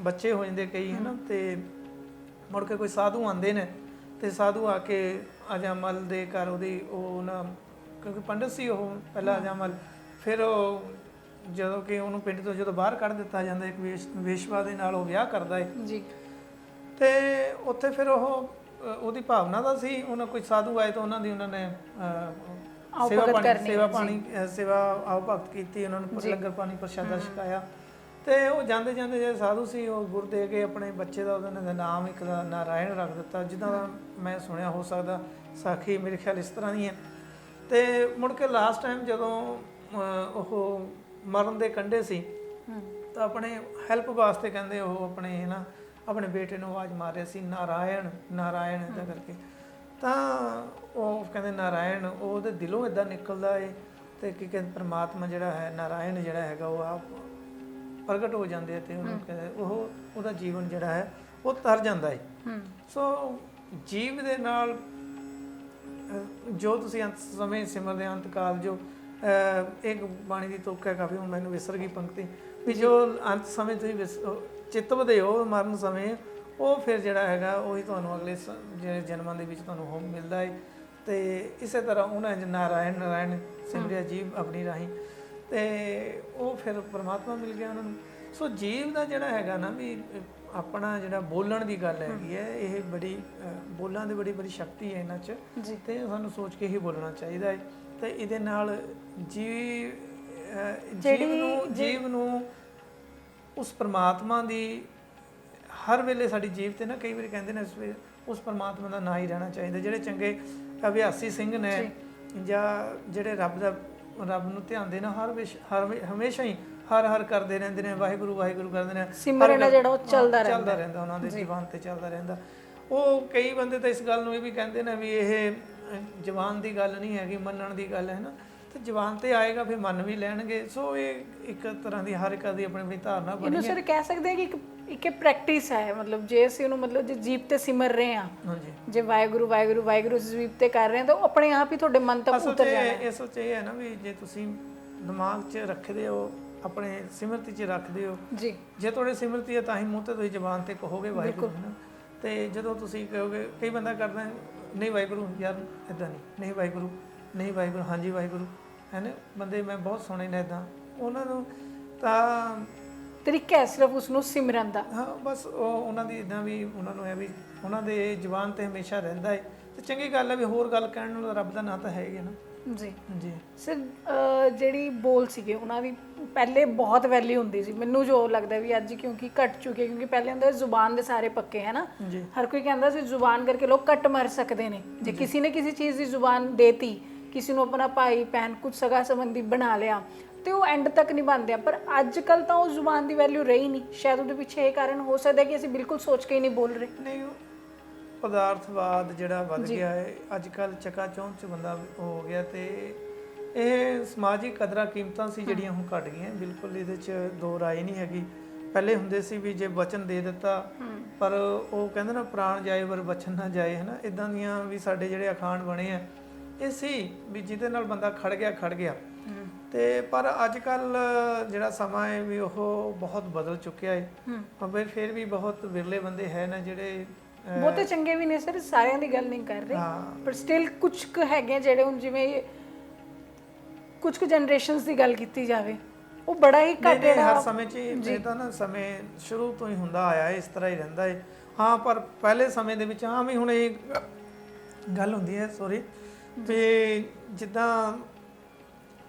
Speaker 2: ਬੱਚੇ ਹੋ ਜਾਂਦੇ ਕਈ ਹੈ ਨਾ, ਤੇ ਮੁੜ ਕੇ ਕੋਈ ਸਾਧੂ ਆਉਂਦੇ ਨੇ ਤੇ ਸਾਧੂ ਆ ਕੇ ਅਜਮਲ ਦੇ ਘਰ ਉਹ ਨਾ ਕਿਉਂਕਿ ਪੰਡਤ ਸੀ ਉਹ ਪਹਿਲਾਂ ਅਜਮਲ, ਫਿਰ ਉਹ ਜਦੋਂ ਕਿ ਉਹਨੂੰ ਪਿੰਡ ਤੋਂ ਜਦੋਂ ਬਾਹਰ ਕੱਢ ਦਿੱਤਾ ਜਾਂਦਾ ਇੱਕ ਵੇਸ਼ਵਾ ਦੇ ਨਾਲ ਉਹ ਵਿਆਹ ਕਰਦਾ ਹੈ ਜੀ। ਤੇ ਉੱਥੇ ਫਿਰ ਉਹ ਉਹਦੀ ਭਾਵਨਾ ਦਾ ਸੀ। ਉਹਨਾਂ ਕੋਈ ਸਾਧੂ ਆਏ ਤਾਂ ਉਹਨਾਂ ਨੇ
Speaker 1: ਆਓ ਭਗਤ ਕਰਨੀ,
Speaker 2: ਸੇਵਾ ਆਓ ਭਗਤ ਕੀਤੀ, ਉਹਨਾਂ ਨੂੰ ਲੰਗਰ ਪਾਣੀ ਪ੍ਰਸ਼ਾਦਾ ਛਕਾਇਆ। ਤੇ ਉਹ ਜਾਂਦੇ ਜਾਂਦੇ ਜਿਹੜੇ ਸਾਧੂ ਸੀ ਉਹ ਗੁਰ ਦੇ ਕੇ ਆਪਣੇ ਬੱਚੇ ਦਾ ਉਹਨਾਂ ਨੇ ਨਾਮ ਇੱਕ ਦਾ ਨਾਰਾਇਣ ਰੱਖ ਦਿੱਤਾ, ਜਿੱਦਾਂ ਦਾ ਮੈਂ ਸੁਣਿਆ, ਹੋ ਸਕਦਾ ਸਾਖੀ ਮੇਰੇ ਖਿਆਲ ਇਸ ਤਰ੍ਹਾਂ ਦੀ ਹੈ। ਤੇ ਮੁੜ ਕੇ ਲਾਸਟ ਟਾਈਮ ਜਦੋਂ ਉਹ ਮਰਨ ਦੇ ਕੰਢੇ ਸੀ ਤਾਂ ਆਪਣੇ ਹੈਲਪ ਵਾਸਤੇ ਕਹਿੰਦੇ ਉਹ ਆਪਣੇ ਬੇਟੇ ਨੂੰ ਆਵਾਜ਼ ਮਾਰ ਰਿਹਾ ਸੀ, ਨਾਰਾਇਣ ਨਾਰਾਇਣ ਇੱਦਾਂ ਕਰਕੇ। ਤਾਂ ਉਹ ਕਹਿੰਦੇ ਨਾਰਾਇਣ, ਉਹਦੇ ਦਿਲੋਂ ਇੱਦਾਂ ਨਿਕਲਦਾ ਏ ਤੇ ਕੀ ਕਹਿੰਦੇ ਪਰਮਾਤਮਾ ਜਿਹੜਾ ਹੈ, ਨਾਰਾਇਣ ਜਿਹੜਾ ਹੈਗਾ, ਉਹ ਆਪ ਪ੍ਰਗਟ ਹੋ ਜਾਂਦੇ ਤੇ ਉਹਨੂੰ ਕਹਿੰਦੇ ਉਹਦਾ ਜੀਵਨ ਜਿਹੜਾ ਹੈ ਉਹ ਤਰ ਜਾਂਦਾ ਹੈ। ਸੋ ਜੀਵ ਦੇ ਨਾਲ ਜੋ ਤੁਸੀਂ ਅੰਤ ਸਮੇਂ ਸਿਮਰਦੇ ਅੰਤ ਕਾਲ, ਜੋ ਇੱਕ ਬਾਣੀ ਦੀ ਤੁਕ ਹੈ ਕਾਫੀ, ਹੁਣ ਮੈਨੂੰ ਵਿਸਰ ਗਈ ਪੰਕਤੀ, ਵੀ ਜੋ ਅੰਤ ਸਮੇਂ ਤੁਸੀਂ ਚਿਤਵਦੇ ਹੋ ਮਰਨ ਸਮੇਂ, ਉਹ ਫਿਰ ਜਿਹੜਾ ਹੈਗਾ ਉਹੀ ਤੁਹਾਨੂੰ ਅਗਲੇ ਜਿਹੜੇ ਜਨਮਾਂ ਦੇ ਵਿੱਚ ਤੁਹਾਨੂੰ ਉਹ ਮਿਲਦਾ ਹੈ। ਤੇ ਇਸੇ ਤਰ੍ਹਾਂ ਉਹਨਾਂ ਨਾਰਾਇਣ ਨਾਰਾਇਣ ਸਿਮਰਿਆ ਜੀਵ ਆਪਣੀ ਰਾਹੀਂ, ਤੇ ਉਹ ਫਿਰ ਪਰਮਾਤਮਾ ਮਿਲ ਗਿਆ ਉਹਨਾਂ ਨੂੰ। ਸੋ ਜੀਵ ਦਾ ਜਿਹੜਾ ਹੈਗਾ ਨਾ ਵੀ ਆਪਣਾ ਜਿਹੜਾ ਬੋਲਣ ਦੀ ਗੱਲ ਹੈਗੀ ਹੈ, ਇਹ ਬੜੀ ਬੋਲਾਂ ਦੀ ਬੜੀ ਸ਼ਕਤੀ ਹੈ ਇਹਨਾਂ 'ਚ, ਤੇ ਸਾਨੂੰ ਸੋਚ ਕੇ ਹੀ ਬੋਲਣਾ ਚਾਹੀਦਾ ਹੈ। ਤੇ ਇਹਦੇ ਨਾਲ ਜੀਵ ਨੂੰ ਉਸ ਪਰਮਾਤਮਾ ਦੀ ਹਰ ਵੇਲੇ ਸਾਡੀ ਜੀਵ ਤੇ ਨਾ ਕਈ ਵਾਰੀ ਕਹਿੰਦੇ ਨੇ ਉਸ ਪਰਮਾਤਮਾ ਦਾ ਨਾਂ ਹੀ ਰਹਿਣਾ ਚਾਹੀਦਾ। ਜਿਹੜੇ ਚੰਗੇ ਅਭਿਆਸੀ ਸਿੰਘ ਨੇ ਜਾਂ ਜਿਹੜੇ ਰੱਬ ਨੂੰ ਧਿਆਉਂਦੇ ਨੇ, ਹਮੇਸ਼ਾ ਹੀ ਹਰ ਹਰ ਕਰਦੇ ਰਹਿੰਦੇ ਨੇ, ਵਾਹਿਗੁਰੂ ਵਾਹਿਗੁਰੂ ਕਰਦੇ ਨੇ,
Speaker 1: ਸਿਮਰਨ ਜਿਹੜਾ ਉਹ ਚੱਲਦਾ
Speaker 2: ਰਹਿੰਦਾ ਉਹਨਾਂ ਦੇ ਜ਼ੁਬਾਨ ਤੇ ਚੱਲਦਾ ਰਹਿੰਦਾ। ਉਹ ਕਈ ਬੰਦੇ ਤਾਂ ਇਸ ਗੱਲ ਨੂੰ ਇਹ ਵੀ ਕਹਿੰਦੇ ਨੇ ਵੀ ਇਹ ਜ਼ੁਬਾਨ ਦੀ ਗੱਲ ਨਹੀਂ ਹੈਗੀ, ਮੰਨਣ ਦੀ ਗੱਲ ਹੈ ਨਾ, ਤੇ ਜ਼ੁਬਾਨ ਤੇ ਆਏਗਾ ਫਿਰ ਮੰਨ ਵੀ ਲੈਣਗੇ। ਸੋ ਇਹ ਇੱਕ ਤਰ੍ਹਾਂ ਦੀ ਹਰ ਇੱਕ ਦੀ ਆਪਣੀ ਧਾਰਨਾ ਬਣੀ ਹੈ।
Speaker 1: ਇਹਨੂੰ ਸਰ ਕਹਿ ਸਕਦੇ ਹਾਂ ਕਿ ਇੱਕ ਪ੍ਰੈਕਟਿਸ ਹੈ, ਮਤਲਬ ਜੇ ਅਸੀਂ ਉਹਨੂੰ ਮਤਲਬ ਜੇ ਜੀਭ ਤੇ ਸਿਮਰ ਰਹੇ ਹਾਂ, ਜੇ ਵਾਹਿਗੁਰੂ ਵਾਹਿਗੁਰੂ ਵਾਹਿਗੁਰੂ ਜੀਭ ਤੇ ਕਰ ਰਹੇ ਹਾਂ, ਤਾਂ ਉਹ ਆਪਣੇ ਆਪ ਹੀ ਤੁਹਾਡੇ ਮਨ ਤੱਕ ਉਤਰ ਜਾਣਾ ਹੈ।
Speaker 2: ਇਹ ਸੋਚ ਇਹ ਹੈ ਨਾ ਵੀ ਜੇ ਤੁਸੀਂ ਦਿਮਾਗ 'ਚ ਰੱਖਦੇ ਹੋ, ਆਪਣੇ ਸਿਮਰਤੀ 'ਚ ਰੱਖਦੇ ਹੋ ਜੀ, ਜੇ ਤੁਹਾਡੇ ਸਿਮਰਤੀ ਹੈ ਤਾਂ ਹੀ ਮੂੰਹ ਤੇ ਤੁਸੀਂ ਜ਼ਬਾਨ ਤੇ ਕਹੋਗੇ ਵਾਹਿਗੁਰੂ ਹੈ ਨਾ। ਤੇ ਜਦੋਂ ਤੁਸੀਂ ਕਹੋਗੇ, ਕਈ ਬੰਦਾ ਕਰਦਾ ਨਹੀਂ ਵਾਹਿਗੁਰੂ ਯਾਰ ਇੱਦਾਂ ਨਹੀਂ ਵਾਹਿਗੁਰੂ ਨਹੀਂ ਵਾਹਿਗੁਰੂ ਹਾਂਜੀ ਵਾਹਿਗੁਰੂ ਹੈ ਨਾ, ਬੰਦੇ ਮੈਂ ਬਹੁਤ ਸੁਣੇ ਨੇ ਇੱਦਾਂ, ਉਹਨਾਂ ਨੂੰ ਤਾਂ
Speaker 1: ਤਰੀਕਾ ਹੈ ਸਿਰਫ ਉਸ ਨੂੰ ਸਿਮਰਨ ਦਾ।
Speaker 2: ਹਾਂ ਬਸ ਉਹਨਾਂ ਦੀ ਇੱਦਾਂ ਵੀ ਉਹਨਾਂ ਨੂੰ ਹੈ ਵੀ ਉਹਨਾਂ ਦੇ ਜ਼ੁਬਾਨ ਤੇ ਹਮੇਸ਼ਾ ਰਹਿੰਦਾ ਹੈ। ਤੇ ਚੰਗੀ ਗੱਲ ਹੈ ਵੀ ਹੋਰ ਗੱਲ ਕਹਿਣ ਨਾਲ ਰੱਬ ਦਾ ਨਾਂ ਤਾਂ ਹੈ ਹੀ ਹੈ ਨਾ।
Speaker 1: ਜੀ ਜੀ ਸਰ, ਜਿਹੜੀ ਬੋਲ ਸੀਗੇ ਉਹਨਾਂ ਦੀ ਪਹਿਲੇ ਬਹੁਤ ਵੈਲਿਊ ਹੁੰਦੀ ਸੀ, ਮੈਨੂੰ ਜੋ ਲੱਗਦਾ ਵੀ ਅੱਜ ਕਿਉਂਕਿ ਘਟ ਚੁੱਕੇ, ਕਿਉਂਕਿ ਪਹਿਲੇ ਹੁੰਦਾ ਜ਼ੁਬਾਨ ਦੇ ਸਾਰੇ ਪੱਕੇ ਹੈ ਨਾ, ਹਰ ਕੋਈ ਕਹਿੰਦਾ ਸੀ ਜ਼ੁਬਾਨ ਕਰਕੇ ਲੋਕ ਕੱਟ ਮਰ ਸਕਦੇ ਨੇ, ਜੇ ਕਿਸੇ ਨੇ ਕਿਸੇ ਚੀਜ਼ ਦੀ ਜ਼ੁਬਾਨ ਦੇਤੀ, ਕਿਸੇ ਨੂੰ ਆਪਣਾ ਭਾਈ ਭੈਣ ਕੁਝ ਸਗਾ ਸੰਬੰਧੀ ਬਣਾ ਲਿਆ, ਤੇ ਉਹ ਐਂਡ ਤੱਕ ਨਿਭਾਉਂਦੇ ਆ। ਪਰ ਅੱਜ ਕੱਲ ਤਾਂ ਉਹ ਜ਼ੁਬਾਨ ਦੀ ਵੈਲਿਊ ਰਹੀ ਨਹੀਂ। ਸ਼ਾਇਦ ਉਹਦੇ ਪਿੱਛੇ ਇਹ ਕਾਰਨ ਹੋ ਸਕਦਾ ਕਿ ਅਸੀਂ ਬਿਲਕੁਲ ਸੋਚ ਕੇ ਹੀ ਨਹੀਂ ਬੋਲ ਰਹੇ।
Speaker 2: ਨਹੀਂ, ਪਦਾਰਥਵਾਦ ਜਿਹੜਾ ਵੱਧ ਗਿਆ ਹੈ ਅੱਜ ਕੱਲ੍ਹ, ਚਕਾਚੌਂਧ 'ਚ ਬੰਦਾ ਹੋ ਗਿਆ, ਤੇ ਇਹ ਸਮਾਜਿਕ ਕਦਰਾਂ ਕੀਮਤਾਂ ਸੀ ਜਿਹੜੀਆਂ ਹੁਣ ਘਟ ਗਈਆਂ ਬਿਲਕੁਲ, ਇਹਦੇ 'ਚ ਦੋ ਰਾਏ ਨਹੀਂ ਹੈਗੀ। ਪਹਿਲੇ ਹੁੰਦੇ ਸੀ ਵੀ ਜੇ ਵਚਨ ਦੇ ਦਿੱਤਾ, ਪਰ ਉਹ ਕਹਿੰਦੇ ਨਾ ਪ੍ਰਾਣ ਜਾਏ ਪਰ ਵਚਨ ਨਾ ਜਾਏ, ਹੈ ਨਾ, ਇੱਦਾਂ ਦੀਆਂ ਵੀ ਸਾਡੇ ਜਿਹੜੇ ਅਖਾਣ ਬਣੇ ਆ ਇਹ ਸੀ ਵੀ ਜਿਹਦੇ ਨਾਲ ਬੰਦਾ ਖੜ ਗਿਆ। ਤੇ ਪਰ ਅੱਜ ਕੱਲ ਜਿਹੜਾ ਸਮਾਂ ਹੈ ਵੀ ਉਹ ਬਹੁਤ ਬਦਲ ਚੁੱਕਿਆ ਹੈ, ਪਰ ਫਿਰ ਵੀ ਬਹੁਤ ਵਿਰਲੇ ਬੰਦੇ ਹੈ ਨਾ ਜਿਹੜੇ
Speaker 1: ਬਹੁਤੇ ਚੰਗੇ ਵੀ ਨੇ ਸਰ, ਸਾਰਿਆਂ ਦੀ ਗੱਲ ਨਹੀਂ ਕਰ ਰਹੇ, ਪਰ ਸਟਿਲ ਕੁਝ ਕੁ ਹੈਗੇ ਜਿਹੜੇ ਹੁਣ ਜਿਵੇਂ ਕੁਝ ਕੁ ਜਨਰੇਸ਼ਨਸ ਦੀ ਗੱਲ ਕੀਤੀ ਜਾਵੇ, ਉਹ ਬੜਾ ਹੀ ਘੱਟ
Speaker 2: ਹਰ ਸਮੇਂ 'ਚ ਇਹ ਤਾਂ ਨਾ ਸਮੇਂ ਸ਼ੁਰੂ ਤੋਂ ਹੀ ਹੁੰਦਾ ਆਇਆ ਇਸ ਤਰ੍ਹਾਂ ਹੀ ਰਹਿੰਦਾ ਹੈ। ਹਾਂ ਪਰ ਪਹਿਲੇ ਸਮੇਂ ਦੇ ਵਿੱਚ ਵੀ ਹੁਣ ਇਹ ਗੱਲ ਹੁੰਦੀ ਹੈ ਵੀ ਜਿੱਦਾਂ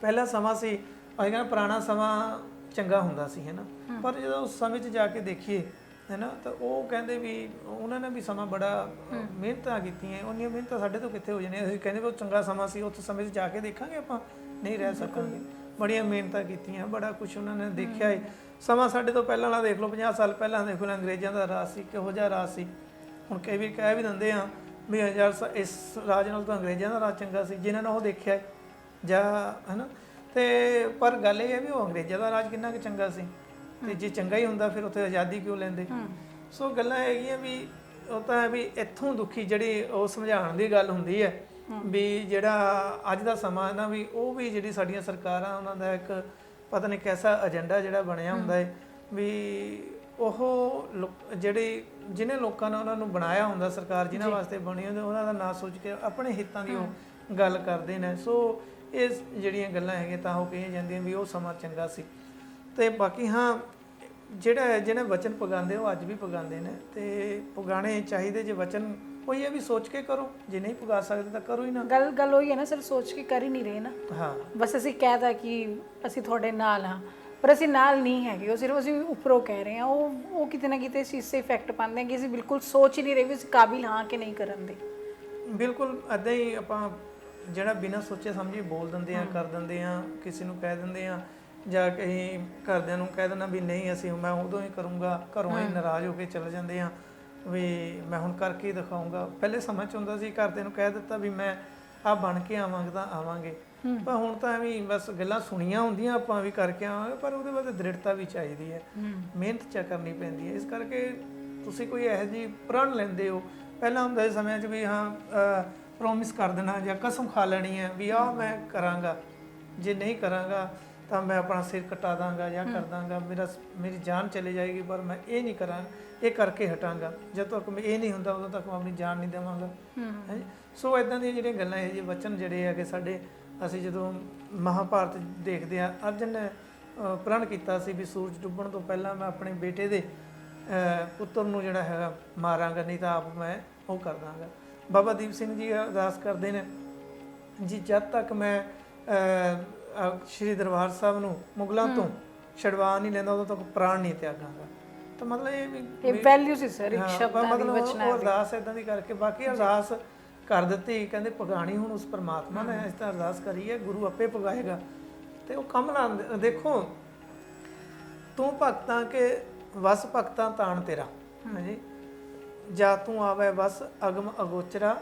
Speaker 2: ਪਹਿਲਾ ਸਮਾਂ ਸੀ, ਅਸੀਂ ਕਹਿੰਦੇ ਪੁਰਾਣਾ ਸਮਾਂ ਚੰਗਾ ਹੁੰਦਾ ਸੀ ਹੈ ਨਾ, ਪਰ ਜਦੋਂ ਉਸ ਸਮੇਂ 'ਚ ਜਾ ਕੇ ਦੇਖੀਏ ਹੈ ਨਾ, ਤਾਂ ਉਹ ਕਹਿੰਦੇ ਵੀ ਉਹਨਾਂ ਨੇ ਵੀ ਸਮਾਂ ਬੜਾ ਮਿਹਨਤਾਂ ਕੀਤੀਆਂ, ਉਹਨੀਆਂ ਮਿਹਨਤਾਂ ਸਾਡੇ ਤੋਂ ਕਿੱਥੇ ਹੋ ਜਾਣੀਆਂ। ਅਸੀਂ ਕਹਿੰਦੇ ਵੀ ਉਹ ਚੰਗਾ ਸਮਾਂ ਸੀ, ਉਸ ਸਮੇਂ 'ਚ ਜਾ ਕੇ ਦੇਖਾਂਗੇ ਆਪਾਂ, ਨਹੀਂ ਰਹਿ ਸਕਾਂਗੇ। ਬੜੀਆਂ ਮਿਹਨਤਾਂ ਕੀਤੀਆਂ, ਬੜਾ ਕੁਛ ਉਹਨਾਂ ਨੇ ਦੇਖਿਆ ਹੈ। ਸਮਾਂ ਸਾਡੇ ਤੋਂ ਪਹਿਲਾਂ ਵਾਲਾ ਦੇਖ ਲਓ, 50 ਸਾਲ ਪਹਿਲਾਂ ਦੇਖ ਲਓ ਅੰਗਰੇਜ਼ਾਂ ਦਾ ਰਾਜ ਸੀ, ਕਿਹੋ ਜਿਹਾ ਰਾਜ ਸੀ। ਹੁਣ ਕਈ ਵੀ ਕਹਿ ਵੀ ਦਿੰਦੇ ਆ ਵੀ ਇਸ ਰਾਜ ਨਾਲ ਤਾਂ ਅੰਗਰੇਜ਼ਾਂ ਦਾ ਰਾਜ ਚੰਗਾ ਸੀ, ਜਿਨ੍ਹਾਂ ਨੇ ਉਹ ਦੇਖਿਆ ਜਾਂ ਹੈ ਨਾ। ਤੇ ਪਰ ਗੱਲ ਇਹ ਹੈ ਵੀ ਉਹ ਅੰਗਰੇਜ਼ਾਂ ਦਾ ਰਾਜ ਕਿੰਨਾ ਕੁ ਚੰਗਾ ਸੀ, ਤੇ ਜੇ ਚੰਗਾ ਹੀ ਹੁੰਦਾ ਫਿਰ ਉੱਥੇ ਆਜ਼ਾਦੀ ਕਿਉਂ ਲੈਂਦੇ। ਸੋ ਗੱਲਾਂ ਹੈਗੀਆਂ ਵੀ ਉਹ ਤਾਂ ਹੈ ਵੀ ਇੱਥੋਂ ਦੁਖੀ ਜਿਹੜੀ ਉਹ ਸਮਝਾਉਣ ਦੀ ਗੱਲ ਹੁੰਦੀ ਹੈ ਵੀ ਜਿਹੜਾ ਅੱਜ ਦਾ ਸਮਾਂ ਨਾ ਵੀ ਉਹ ਵੀ ਜਿਹੜੀ ਸਾਡੀਆਂ ਸਰਕਾਰਾਂ ਉਹਨਾਂ ਦਾ ਇੱਕ ਪਤਾ ਨਹੀਂ ਕੈਸਾ ਏਜੰਡਾ ਜਿਹੜਾ ਬਣਿਆ ਹੁੰਦਾ ਹੈ ਵੀ ਉਹ ਜਿਹਨੇ ਲੋਕਾਂ ਨੇ ਉਹਨਾਂ ਨੂੰ ਬਣਾਇਆ ਹੁੰਦਾ, ਸਰਕਾਰ ਜਿਨ੍ਹਾਂ ਵਾਸਤੇ ਬਣੀ ਹੁੰਦੀ, ਉਹਨਾਂ ਦਾ ਨਾਂ ਸੋਚ ਕੇ ਆਪਣੇ ਹਿੱਤਾਂ ਦੀ ਉਹ ਗੱਲ ਕਰਦੇ ਨੇ। ਸੋ ਇਹ ਜਿਹੜੀਆਂ ਗੱਲਾਂ ਹੈਗੀਆਂ ਤਾਂ ਉਹ ਕਹੀਆਂ ਜਾਂਦੀਆਂ ਵੀ ਉਹ ਸਮਾਂ ਚੰਗਾ ਸੀ। ਤੇ ਬਾਕੀ ਹਾਂ ਜਿਹੜੇ ਵਚਨ ਪਗਾਉਂਦੇ ਉਹ ਅੱਜ ਵੀ ਪਗਾਉਂਦੇ ਨੇ, ਤੇ ਪਗਾਉਣੇ ਚਾਹੀਦੇ। ਜੇ ਵਚਨ ਉਹੀ ਹੈ ਵੀ ਸੋਚ ਕੇ ਕਰੋ, ਜੇ ਨਹੀਂ ਪੁਗਾ ਸਕਦੇ ਤਾਂ ਕਰੋ ਹੀ ਨਾ।
Speaker 1: ਗੱਲ ਹੋਈ ਹੈ ਨਾ ਸਰ, ਸੋਚ ਕੇ ਕਰ ਹੀ ਨਹੀਂ ਰਹੇ ਨਾ।
Speaker 2: ਹਾਂ
Speaker 1: ਬਸ ਅਸੀਂ ਕਹਿਤਾ ਕਿ ਅਸੀਂ ਤੁਹਾਡੇ ਨਾਲ ਹਾਂ, ਪਰ ਅਸੀਂ ਨਾਲ ਨਹੀਂ ਹੈਗੇ, ਉਹ ਸਿਰਫ ਅਸੀਂ ਉੱਪਰੋਂ ਕਹਿ ਰਹੇ ਹਾਂ। ਉਹ ਕਿਤੇ ਨਾ ਕਿਤੇ ਇਸ ਚੀਜ਼ 'ਤੇ ਇਫੈਕਟ ਪਾਉਂਦੇ ਕਿ ਅਸੀਂ ਬਿਲਕੁਲ ਸੋਚ ਹੀ ਨਹੀਂ ਰਹੇ ਵੀ ਅਸੀਂ ਕਾਬਿਲ ਹਾਂ ਕਿ ਨਹੀਂ ਕਰਨ ਦੇ।
Speaker 2: ਬਿਲਕੁਲ ਇੱਦਾਂ ਹੀ ਆਪਾਂ ਜਿਹੜਾ ਬਿਨਾਂ ਸੋਚੇ ਸਮਝੇ ਬੋਲ ਦਿੰਦੇ ਆ, ਕਰ ਦਿੰਦੇ ਆ, ਕਿਸੇ ਨੂੰ ਕਹਿ ਦਿੰਦੇ ਆ, ਜਾਂ ਕਹੀਂ ਘਰਦਿਆਂ ਨੂੰ ਕਹਿ ਦੇਣਾ ਵੀ ਨਹੀਂ ਅਸੀਂ ਮੈਂ ਉਦੋਂ ਹੀ ਕਰੂੰਗਾ, ਘਰੋਂ ਹੀ ਨਾਰਾਜ਼ ਹੋ ਕੇ ਚਲੇ ਜਾਂਦੇ ਆ ਵੀ ਮੈਂ ਹੁਣ ਕਰਕੇ ਹੀ ਦਿਖਾਊਂਗਾ। ਪਹਿਲੇ ਸਮਾਂ 'ਚ ਹੁੰਦਾ ਸੀ ਘਰਦਿਆਂ ਨੂੰ ਕਹਿ ਦਿੱਤਾ ਵੀ ਮੈਂ ਆਹ ਬਣ ਕੇ ਆਵਾਂਗਾ ਤਾਂ ਆਵਾਂਗੇ, ਪਰ ਹੁਣ ਤਾਂ ਐਵੇਂ ਬਸ ਗੱਲਾਂ ਸੁਣੀਆਂ ਹੁੰਦੀਆਂ ਆਪਾਂ ਵੀ ਕਰਕੇ ਆਵਾਂਗੇ, ਪਰ ਉਹਦੇ ਬਾਅਦ ਦ੍ਰਿੜਤਾ ਵੀ ਚਾਹੀਦੀ ਹੈ, ਮਿਹਨਤ ਚਾ ਕਰਨੀ ਪੈਂਦੀ ਹੈ। ਇਸ ਕਰਕੇ ਤੁਸੀਂ ਕੋਈ ਇਹੋ ਜਿਹੀ ਪ੍ਰਣ ਲੈਂਦੇ ਹੋ, ਪਹਿਲਾਂ ਹੁੰਦਾ ਸਮਿਆਂ 'ਚ ਵੀ ਹਾਂ ਪ੍ਰੋਮਿਸ ਕਰ ਦੇਣਾ ਜਾਂ ਕਸਮ ਖਾ ਲੈਣੀ ਹੈ ਵੀ ਆਹ ਮੈਂ ਕਰਾਂਗਾ, ਜੇ ਨਹੀਂ ਕਰਾਂਗਾ ਤਾਂ ਮੈਂ ਆਪਣਾ ਸਿਰ ਕਟਾ ਦਾਂਗਾ ਜਾਂ ਕਰ ਦਾਂਗਾ, ਮੇਰੀ ਜਾਨ ਚਲੇ ਜਾਏਗੀ, ਪਰ ਮੈਂ ਇਹ ਨਹੀਂ ਕਰਾਂਗਾ, ਇਹ ਕਰਕੇ ਹਟਾਂਗਾ। ਜਦ ਤੱਕ ਮੈਂ ਇਹ ਨਹੀਂ ਹੁੰਦਾ ਉਦੋਂ ਤੱਕ ਮੈਂ ਆਪਣੀ ਜਾਨ ਨਹੀਂ ਦੇਵਾਂਗਾ। ਹੈ ਸੋ ਇਦਾਂ ਦੀਆਂ ਜਿਹੜੀਆਂ ਗੱਲਾਂ ਇਹ ਜਿਹੇ ਵਚਨ ਜਿਹੜੇ ਹੈਗੇ ਸਾਡੇ, ਅਸੀਂ ਜਦੋਂ ਮਹਾਭਾਰਤ ਦੇਖਦੇ ਹਾਂ, ਅਰਜਨ ਨੇ ਪ੍ਰਣ ਕੀਤਾ ਸੀ ਵੀ ਸੂਰਜ ਡੁੱਬਣ ਤੋਂ ਪਹਿਲਾਂ ਮੈਂ ਆਪਣੇ ਬੇਟੇ ਦੇ ਪੁੱਤਰ ਨੂੰ ਜਿਹੜਾ ਹੈਗਾ ਮਾਰਾਂਗਾ, ਨਹੀਂ ਤਾਂ ਆਪ ਮੈਂ ਉਹ ਕਰ ਦਾਂਗਾ। ਬਾਬਾ ਦੀਪ ਸਿੰਘ ਜੀ ਅਰਦਾਸ ਕਰਦੇ ਨੇ ਜੀ, ਜਦ ਤੱਕ ਮੈਂ ਸ਼੍ਰੀ ਦਰਬਾਰ ਸਾਹਿਬ ਨੂੰ ਮੁਗਲਾਂ ਤੋਂ ਛਡਵਾ ਨਹੀਂ ਲੈਂਦਾ ਉਦੋਂ ਤੱਕ ਪ੍ਰਾਣ ਨਹੀਂ ਤਿਆਗਾਂਗਾ। ਤਾਂ ਮਤਲਬ ਇਹ
Speaker 1: ਵੈਲਿਊ ਸੀ ਸਰ, ਇੱਕ ਸ਼ਬਦਾਂ ਦੀ,
Speaker 2: ਮਤਲਬ
Speaker 1: ਵਚਨਾਂ
Speaker 2: ਉਹ
Speaker 1: ਦੀ।
Speaker 2: ਅਰਦਾਸ ਇਦਾਂ ਦੀ ਕਰਕੇ ਬਾਕੀ ਅਰਦਾਸ ਕਰ ਦਿੱਤੀ, ਕਹਿੰਦੇ ਪਗਾਣੀ ਹੁਣ ਉਸ ਪਰਮਾਤਮਾ ਨੇ ਇਸ ਤਰ੍ਹਾਂ ਅਰਦਾਸ ਕਰੀ ਹੈ, ਗੁਰੂ ਆਪੇ ਪਗਾਏਗਾ ਤੇ ਉਹ ਕੰਮ ਨਾ। ਦੇਖੋ ਤੂੰ ਭਗਤਾਂ ਕੇ ਵਸ ਭਗਤਾਂ ਤਾਣ ਤੇਰਾ, ਹਾਂਜੀ ਜਾ ਤੂੰ ਆਵੇ ਬਸ ਅਗਮ ਅਗੋਚਰਾ।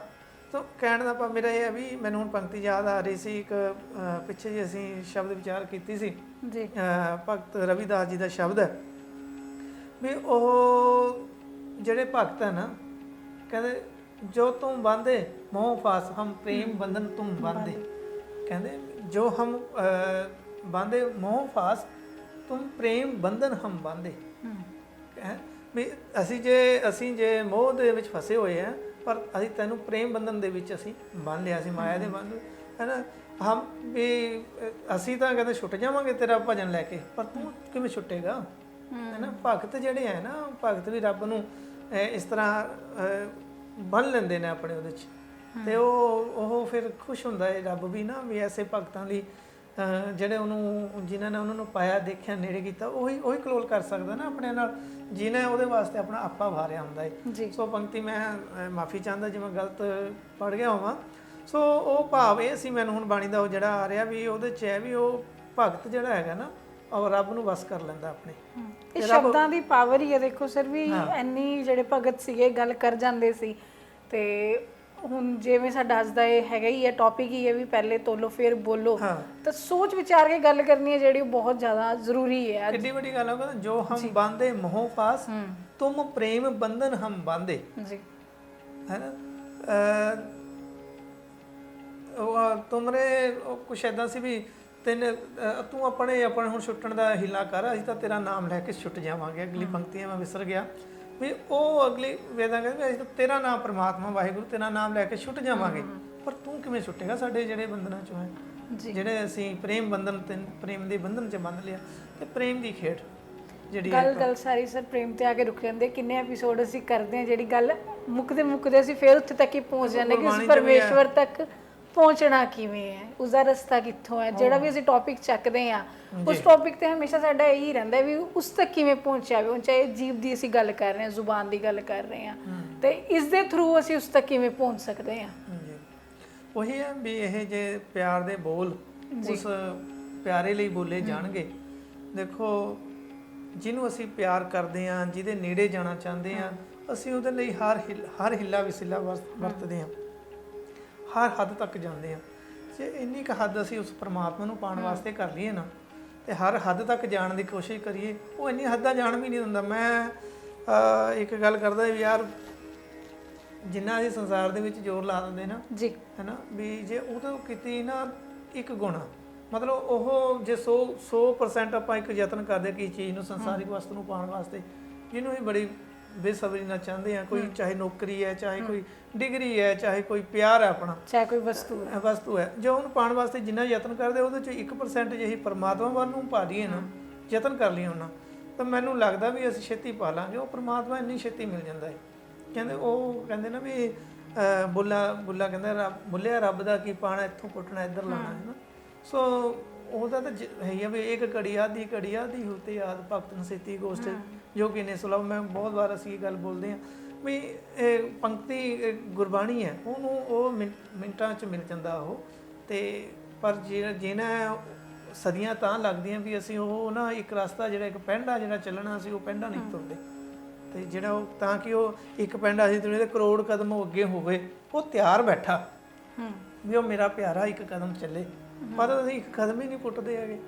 Speaker 2: ਤਾਂ ਕਹਿਣ ਦਾ ਮੇਰਾ ਇਹ ਹੈ ਵੀ ਮੈਨੂੰ ਹੁਣ ਪੰਕਤੀ ਯਾਦ ਆ ਰਹੀ ਸੀ, ਇੱਕ ਪਿੱਛੇ ਜਿਹੇ ਅਸੀਂ ਸ਼ਬਦ ਵਿਚਾਰ ਕੀਤੀ ਸੀ
Speaker 1: ਜੀ,
Speaker 2: ਭਗਤ ਰਵਿਦਾਸ ਜੀ ਦਾ ਸ਼ਬਦ ਹੈ ਵੀ ਉਹ ਜਿਹੜੇ ਭਗਤ ਹੈ ਨਾ, ਕਹਿੰਦੇ ਜੋ ਤੁਮ ਬਾਂਧੇ ਮੋਹ ਫਾਸ ਹਮ ਪ੍ਰੇਮ ਬੰਧਨ ਤੁਮ ਬਾਂਧੇ, ਕਹਿੰਦੇ ਜੋ ਹਮ ਬਾਂਧੇ ਮੋਹ ਫਾਸ ਤੁਮ ਪ੍ਰੇਮ ਬੰਧਨ ਹਮ ਬਾਂਧੇ। ਵੀ ਅਸੀਂ ਜੇ ਮੋਹ ਦੇ ਵਿੱਚ ਫਸੇ ਹੋਏ ਆ, ਪਰ ਅਸੀਂ ਤੈਨੂੰ ਪ੍ਰੇਮ ਬੰਧਨ ਦੇ ਵਿੱਚ ਅਸੀਂ ਬੰਨ ਲਿਆ ਸੀ, ਮਾਇਆ ਦੇ ਬੰਧ, ਹੈ ਨਾ। ਹਮ ਵੀ ਅਸੀਂ ਤਾਂ ਕਹਿੰਦੇ ਛੁੱਟ ਜਾਵਾਂਗੇ ਤੇਰਾ ਭਜਨ ਲੈ ਕੇ, ਪਰ ਤੂੰ ਕਿਵੇਂ ਛੁੱਟੇਗਾ, ਹੈ ਨਾ। ਭਗਤ ਜਿਹੜੇ ਹੈ ਨਾ, ਭਗਤ ਵੀ ਰੱਬ ਨੂੰ ਇਸ ਤਰ੍ਹਾਂ ਬੰਨ ਲੈਂਦੇ ਨੇ ਆਪਣੇ ਉਹਦੇ 'ਚ, ਤੇ ਉਹ ਫਿਰ ਖੁਸ਼ ਹੁੰਦਾ ਹੈ ਰੱਬ ਵੀ ਨਾ, ਵੀ ਐਸੇ ਭਗਤਾਂ ਲਈ ਜਿਹੜੇ ਉਹਨੂੰ ਜਿਨ੍ਹਾਂ ਨੇ ਉਹਨਾਂ ਨੂੰ ਪਾਇਆ ਦੇਖਿਆ ਨੇੜੇ ਕੀਤਾ, ਉਹੀ ਕਲੋਲ ਕਰ ਸਕਦਾ ਨਾ ਆਪਣੇ ਨਾਲ, ਜਿਹਨੇ ਉਹਦੇ ਵਾਸਤੇ ਆਪਣਾ ਆਪਾ ਵਾਰਿਆ ਹੁੰਦਾ ਹੈ। ਸੋ ਪੰਕਤੀ ਮੈਂ ਮਾਫੀ ਚਾਹੁੰਦਾ ਜੇ ਮੈਂ ਗਲਤ ਪੜ੍ਹ ਗਿਆ ਹੋਵਾਂ। ਸੋ ਉਹ ਭਾਵ ਇਹ ਸੀ ਮੈਨੂੰ ਹੁਣ ਬਾਣੀ ਦਾ ਉਹ ਜਿਹੜਾ ਆ ਰਿਹਾ ਵੀ ਉਹਦੇ 'ਚ ਹੈ ਵੀ ਉਹ ਭਗਤ ਜਿਹੜਾ ਹੈਗਾ ਨਾ ਉਹ ਰੱਬ ਨੂੰ ਵਸ ਕਰ ਲੈਂਦਾ ਆਪਣੇ।
Speaker 1: ਇਹ ਸ਼ਬਦਾਂ ਦੀ ਪਾਵਰ ਹੀ ਹੈ। ਦੇਖੋ ਸਰ ਵੀ ਇੰਨੀ ਜਿਹੜੇ ਭਗਤ ਸੀਗੇ ਗੱਲ ਕਰ ਜਾਂਦੇ ਸੀ, ਤੇ ਹੁਣ ਜਿਵੇਂ ਸਾਡਾ ਅੱਜ ਦਾ ਇਹ ਹੈਗਾ ਹੀ ਹੈ ਟੌਪਿਕ ਹੀ ਹੈ ਵੀ ਪਹਿਲੇ ਤੋਲੋ ਫਿਰ ਬੋਲੋ, ਤਾਂ ਸੋਚ ਵਿਚਾਰ ਕੇ ਗੱਲ ਕਰਨੀ ਹੈ ਜਿਹੜੀ ਬਹੁਤ ਜ਼ਿਆਦਾ ਜ਼ਰੂਰੀ ਹੈ।
Speaker 2: ਕਿੰਨੀ ਵੱਡੀ ਗੱਲ ਹੈ, ਜੋ ਹਮ ਬਾਂਧੇ ਮੋਹ ਫਾਸ ਤੁਮ ਪ੍ਰੇਮ ਬੰਧਨ ਹਮ ਬਾਂਧੇ
Speaker 1: ਜੀ,
Speaker 2: ਹੈ ਨਾ। ਉਹ ਤੁਮਰੇ ਕੁਛ ਏਦਾਂ ਸੀ ਵੀ ਤੂੰ ਆਪਣੇ ਹੁਣ ਛੁੱਟਣ ਦਾ ਹਿੱਲਾ ਕਰ, ਅਸੀਂ ਤਾਂ ਤੇਰਾ ਨਾਮ ਲੈ ਕੇ ਛੁੱਟ ਜਾਵਾਂਗੇ। ਅਗਲੀ ਪੰਕਤੀਆਂ ਮੈਂ ਵਿਸਰ ਗਿਆ ਵੀ ਉਹ ਅਗਲੀ ਵੇਦਾਂ ਕਹਿੰਦੇ ਅਸੀਂ ਤਾਂ ਤੇਰਾ ਨਾਮ ਪ੍ਰਮਾਤਮਾ ਵਾਹਿਗੁਰੂ ਤੇਰਾ ਨਾਮ ਲੈ ਕੇ ਛੁੱਟ ਜਾਵਾਂਗੇ, ਪਰ ਤੂੰ ਕਿਵੇਂ ਛੁੱਟੇਗਾ ਸਾਡੇ ਜਿਹੜੇ ਬੰਧਨਾਂ ਚੋਂ ਹੈ, ਜਿਹੜੇ ਅਸੀਂ ਪ੍ਰੇਮ ਬੰਧਨ ਪ੍ਰੇਮ ਦੇ ਬੰਧਨ 'ਚ ਬੰਧ ਲਿਆ। ਤੇ ਪ੍ਰੇਮ ਦੀ ਖੇਡ ਜਿਹੜੀ
Speaker 1: ਗੱਲ ਸਾਰੀ ਸਰ ਪ੍ਰੇਮ ਤੇ ਆ ਕੇ ਰੁਕ ਜਾਂਦੇ। ਕਿੰਨੇ ਐਪੀਸੋਡ ਅਸੀਂ ਕਰਦੇ ਹਾਂ ਜਿਹੜੀ ਗੱਲ ਮੁੱਕਦੇ ਅਸੀਂ ਫਿਰ ਉੱਥੇ ਤੱਕ ਹੀ ਪਹੁੰਚ ਜਾਂਦੇ ਕਿ ਉਸ ਪਰਮੇਸ਼ਵਰ ਤੱਕ ਪਹੁੰਚਣਾ ਕਿਵੇਂ ਹੈ, ਉਸਦਾ ਰਸਤਾ ਕਿੱਥੋਂ ਹੈ। ਜਿਹੜਾ ਵੀ ਅਸੀਂ ਟੌਪਿਕ ਚੱਕਦੇ ਹਾਂ ਉਸ ਟੌਪਿਕ ਤੇ ਹਮੇਸ਼ਾ ਸਾਡਾ ਇਹੀ ਰਹਿੰਦਾ ਵੀ ਉਸ ਤੱਕ ਕਿਵੇਂ ਪਹੁੰਚਿਆ ਹੋਵੇ। ਚਾਹੇ ਜੀਵ ਦੀ ਅਸੀਂ ਗੱਲ ਕਰ ਰਹੇ ਹਾਂ, ਜ਼ੁਬਾਨ ਦੀ ਗੱਲ ਕਰ ਰਹੇ ਹਾਂ, ਤੇ ਇਸ ਦੇ ਥਰੂ ਅਸੀਂ ਉਸ ਤੱਕ ਕਿਵੇਂ ਪਹੁੰਚ ਸਕਦੇ ਹਾਂ।
Speaker 2: ਉਹੀ ਹੈ ਵੀ ਇਹ ਜੇ ਪਿਆਰ ਦੇ ਬੋਲ ਉਸ ਪਿਆਰੇ ਲਈ ਬੋਲੇ ਜਾਣਗੇ। ਦੇਖੋ ਜਿਹਨੂੰ ਅਸੀਂ ਪਿਆਰ ਕਰਦੇ ਹਾਂ, ਜਿਹਦੇ ਨੇੜੇ ਜਾਣਾ ਚਾਹੁੰਦੇ ਹਾਂ, ਅਸੀਂ ਉਹਦੇ ਲਈ ਹਰ ਹਿੱਲਾ ਵਸੀਲਾ ਵਰਤਦੇ ਹਾਂ, ਹਰ ਹੱਦ ਤੱਕ ਜਾਂਦੇ ਹਾਂ। ਜੇ ਇੰਨੀ ਕੁ ਹੱਦ ਅਸੀਂ ਉਸ ਪਰਮਾਤਮਾ ਨੂੰ ਪਾਉਣ ਵਾਸਤੇ ਕਰ ਲਈਏ ਨਾ, ਤੇ ਹਰ ਹੱਦ ਤੱਕ ਜਾਣ ਦੀ ਕੋਸ਼ਿਸ਼ ਕਰੀਏ, ਉਹ ਇੰਨੀ ਹੱਦਾਂ ਜਾਣ ਵੀ ਨਹੀਂ ਦਿੰਦਾ। ਮੈਂ ਇੱਕ ਗੱਲ ਕਰਦਾ ਵੀ ਯਾਰ ਜਿੰਨਾ ਅਸੀਂ ਸੰਸਾਰ ਦੇ ਵਿੱਚ ਜ਼ੋਰ ਲਾ ਦਿੰਦੇ ਨਾ ਜੀ, ਹੈ ਨਾ, ਵੀ ਜੇ ਉਹਦੇ ਕੀਤੀ ਨਾ ਇੱਕ ਗੁਣਾ, ਮਤਲਬ ਉਹ ਜੇ 100% ਆਪਾਂ ਇੱਕ ਯਤਨ ਕਰਦੇ ਕਿ ਚੀਜ਼ ਨੂੰ ਸੰਸਾਰਿਕ ਵਸਤੂ ਨੂੰ ਪਾਉਣ ਵਾਸਤੇ, ਜਿਹਨੂੰ ਵੀ ਬੜੀ ਬੇਸਬਰੀ ਨਾਲ ਚਾਹੁੰਦੇ ਆ, ਕੋਈ ਚਾਹੇ ਨੌਕਰੀ ਹੈ, ਚਾਹੇ ਕੋਈ ਡਿਗਰੀ ਹੈ, ਚਾਹੇ ਕੋਈ ਪਿਆਰ ਹੈ ਆਪਣਾ, ਚਾਹੇ ਕੋਈ ਵਸਤੂ ਹੈ, ਜੋ ਉਹਨੂੰ ਪਾਉਣ ਵਾਸਤੇ ਜਿੰਨਾ ਯਤਨ ਕਰਦੇ ਉਹਦੇ 'ਚ 1% ਜੇ ਅਸੀਂ ਪਰਮਾਤਮਾ ਵੱਲ ਨੂੰ ਪਾ ਦਈਏ ਨਾ, ਯਤਨ ਕਰ ਲਈਏ ਉਹਨਾਂ, ਤਾਂ ਮੈਨੂੰ ਲੱਗਦਾ ਵੀ ਅਸੀਂ ਛੇਤੀ ਪਾ ਲਾਂਗੇ। ਉਹ ਪਰਮਾਤਮਾ ਇੰਨੀ ਛੇਤੀ ਮਿਲ ਜਾਂਦਾ ਹੈ। ਕਹਿੰਦੇ ਨਾ ਵੀ ਬੁੱਲਾ ਕਹਿੰਦਾ ਬੁੱਲਿਆ ਰੱਬ ਦਾ ਕੀ ਪਾਣਾ, ਇੱਥੋਂ ਪੁੱਟਣਾ ਇੱਧਰ ਲਾਉਣਾ ਹੈ ਨਾ। ਸੋ ਉਹਦਾ ਤਾਂ ਹੈ ਹੀ ਆ ਵੀ ਇੱਕ ਘੜੀ ਆਦੀ ਹੁਤੇ ਯਾਦ ਭਗਤ ਨਸੇਤੀ ਗੋਸ਼ਟ ਜੋ ਕਿ ਨੇ ਸੁਲਭ। ਮੈਂ ਬਹੁਤ ਵਾਰ ਅਸੀਂ ਇਹ ਗੱਲ ਬੋਲਦੇ ਹਾਂ ਵੀ ਇਹ ਪੰਕਤੀ ਗੁਰਬਾਣੀ ਹੈ, ਉਹਨੂੰ ਉਹ ਮਿੰਟਾਂ 'ਚ ਮਿਲ ਜਾਂਦਾ ਉਹ। ਤੇ ਪਰ ਜਿਹਨਾਂ ਸਦੀਆਂ ਤਾਂ ਲੱਗਦੀਆਂ ਵੀ ਅਸੀਂ ਉਹ ਨਾ ਇੱਕ ਰਸਤਾ ਜਿਹੜਾ ਇੱਕ ਪੈਂਡਾ ਜਿਹੜਾ ਚੱਲਣਾ ਸੀ ਉਹ ਪੈਂਡਾ ਨਹੀਂ ਤੁਰਦੇ। ਤੇ ਜਿਹੜਾ ਉਹ ਤਾਂ ਕਿ ਉਹ ਇੱਕ ਪੈਂਡਾ ਅਸੀਂ ਤੁਰੇ ਤੇ ਕਰੋੜ ਕਦਮ ਉਹ ਅੱਗੇ ਹੋਵੇ, ਉਹ ਤਿਆਰ ਬੈਠਾ ਵੀ ਉਹ ਮੇਰਾ ਪਿਆਰਾ ਇੱਕ ਕਦਮ ਚੱਲੇ, ਪਰ ਅਸੀਂ ਇੱਕ ਕਦਮ ਹੀ ਨਹੀਂ ਪੁੱਟਦੇ ਹੈਗੇ।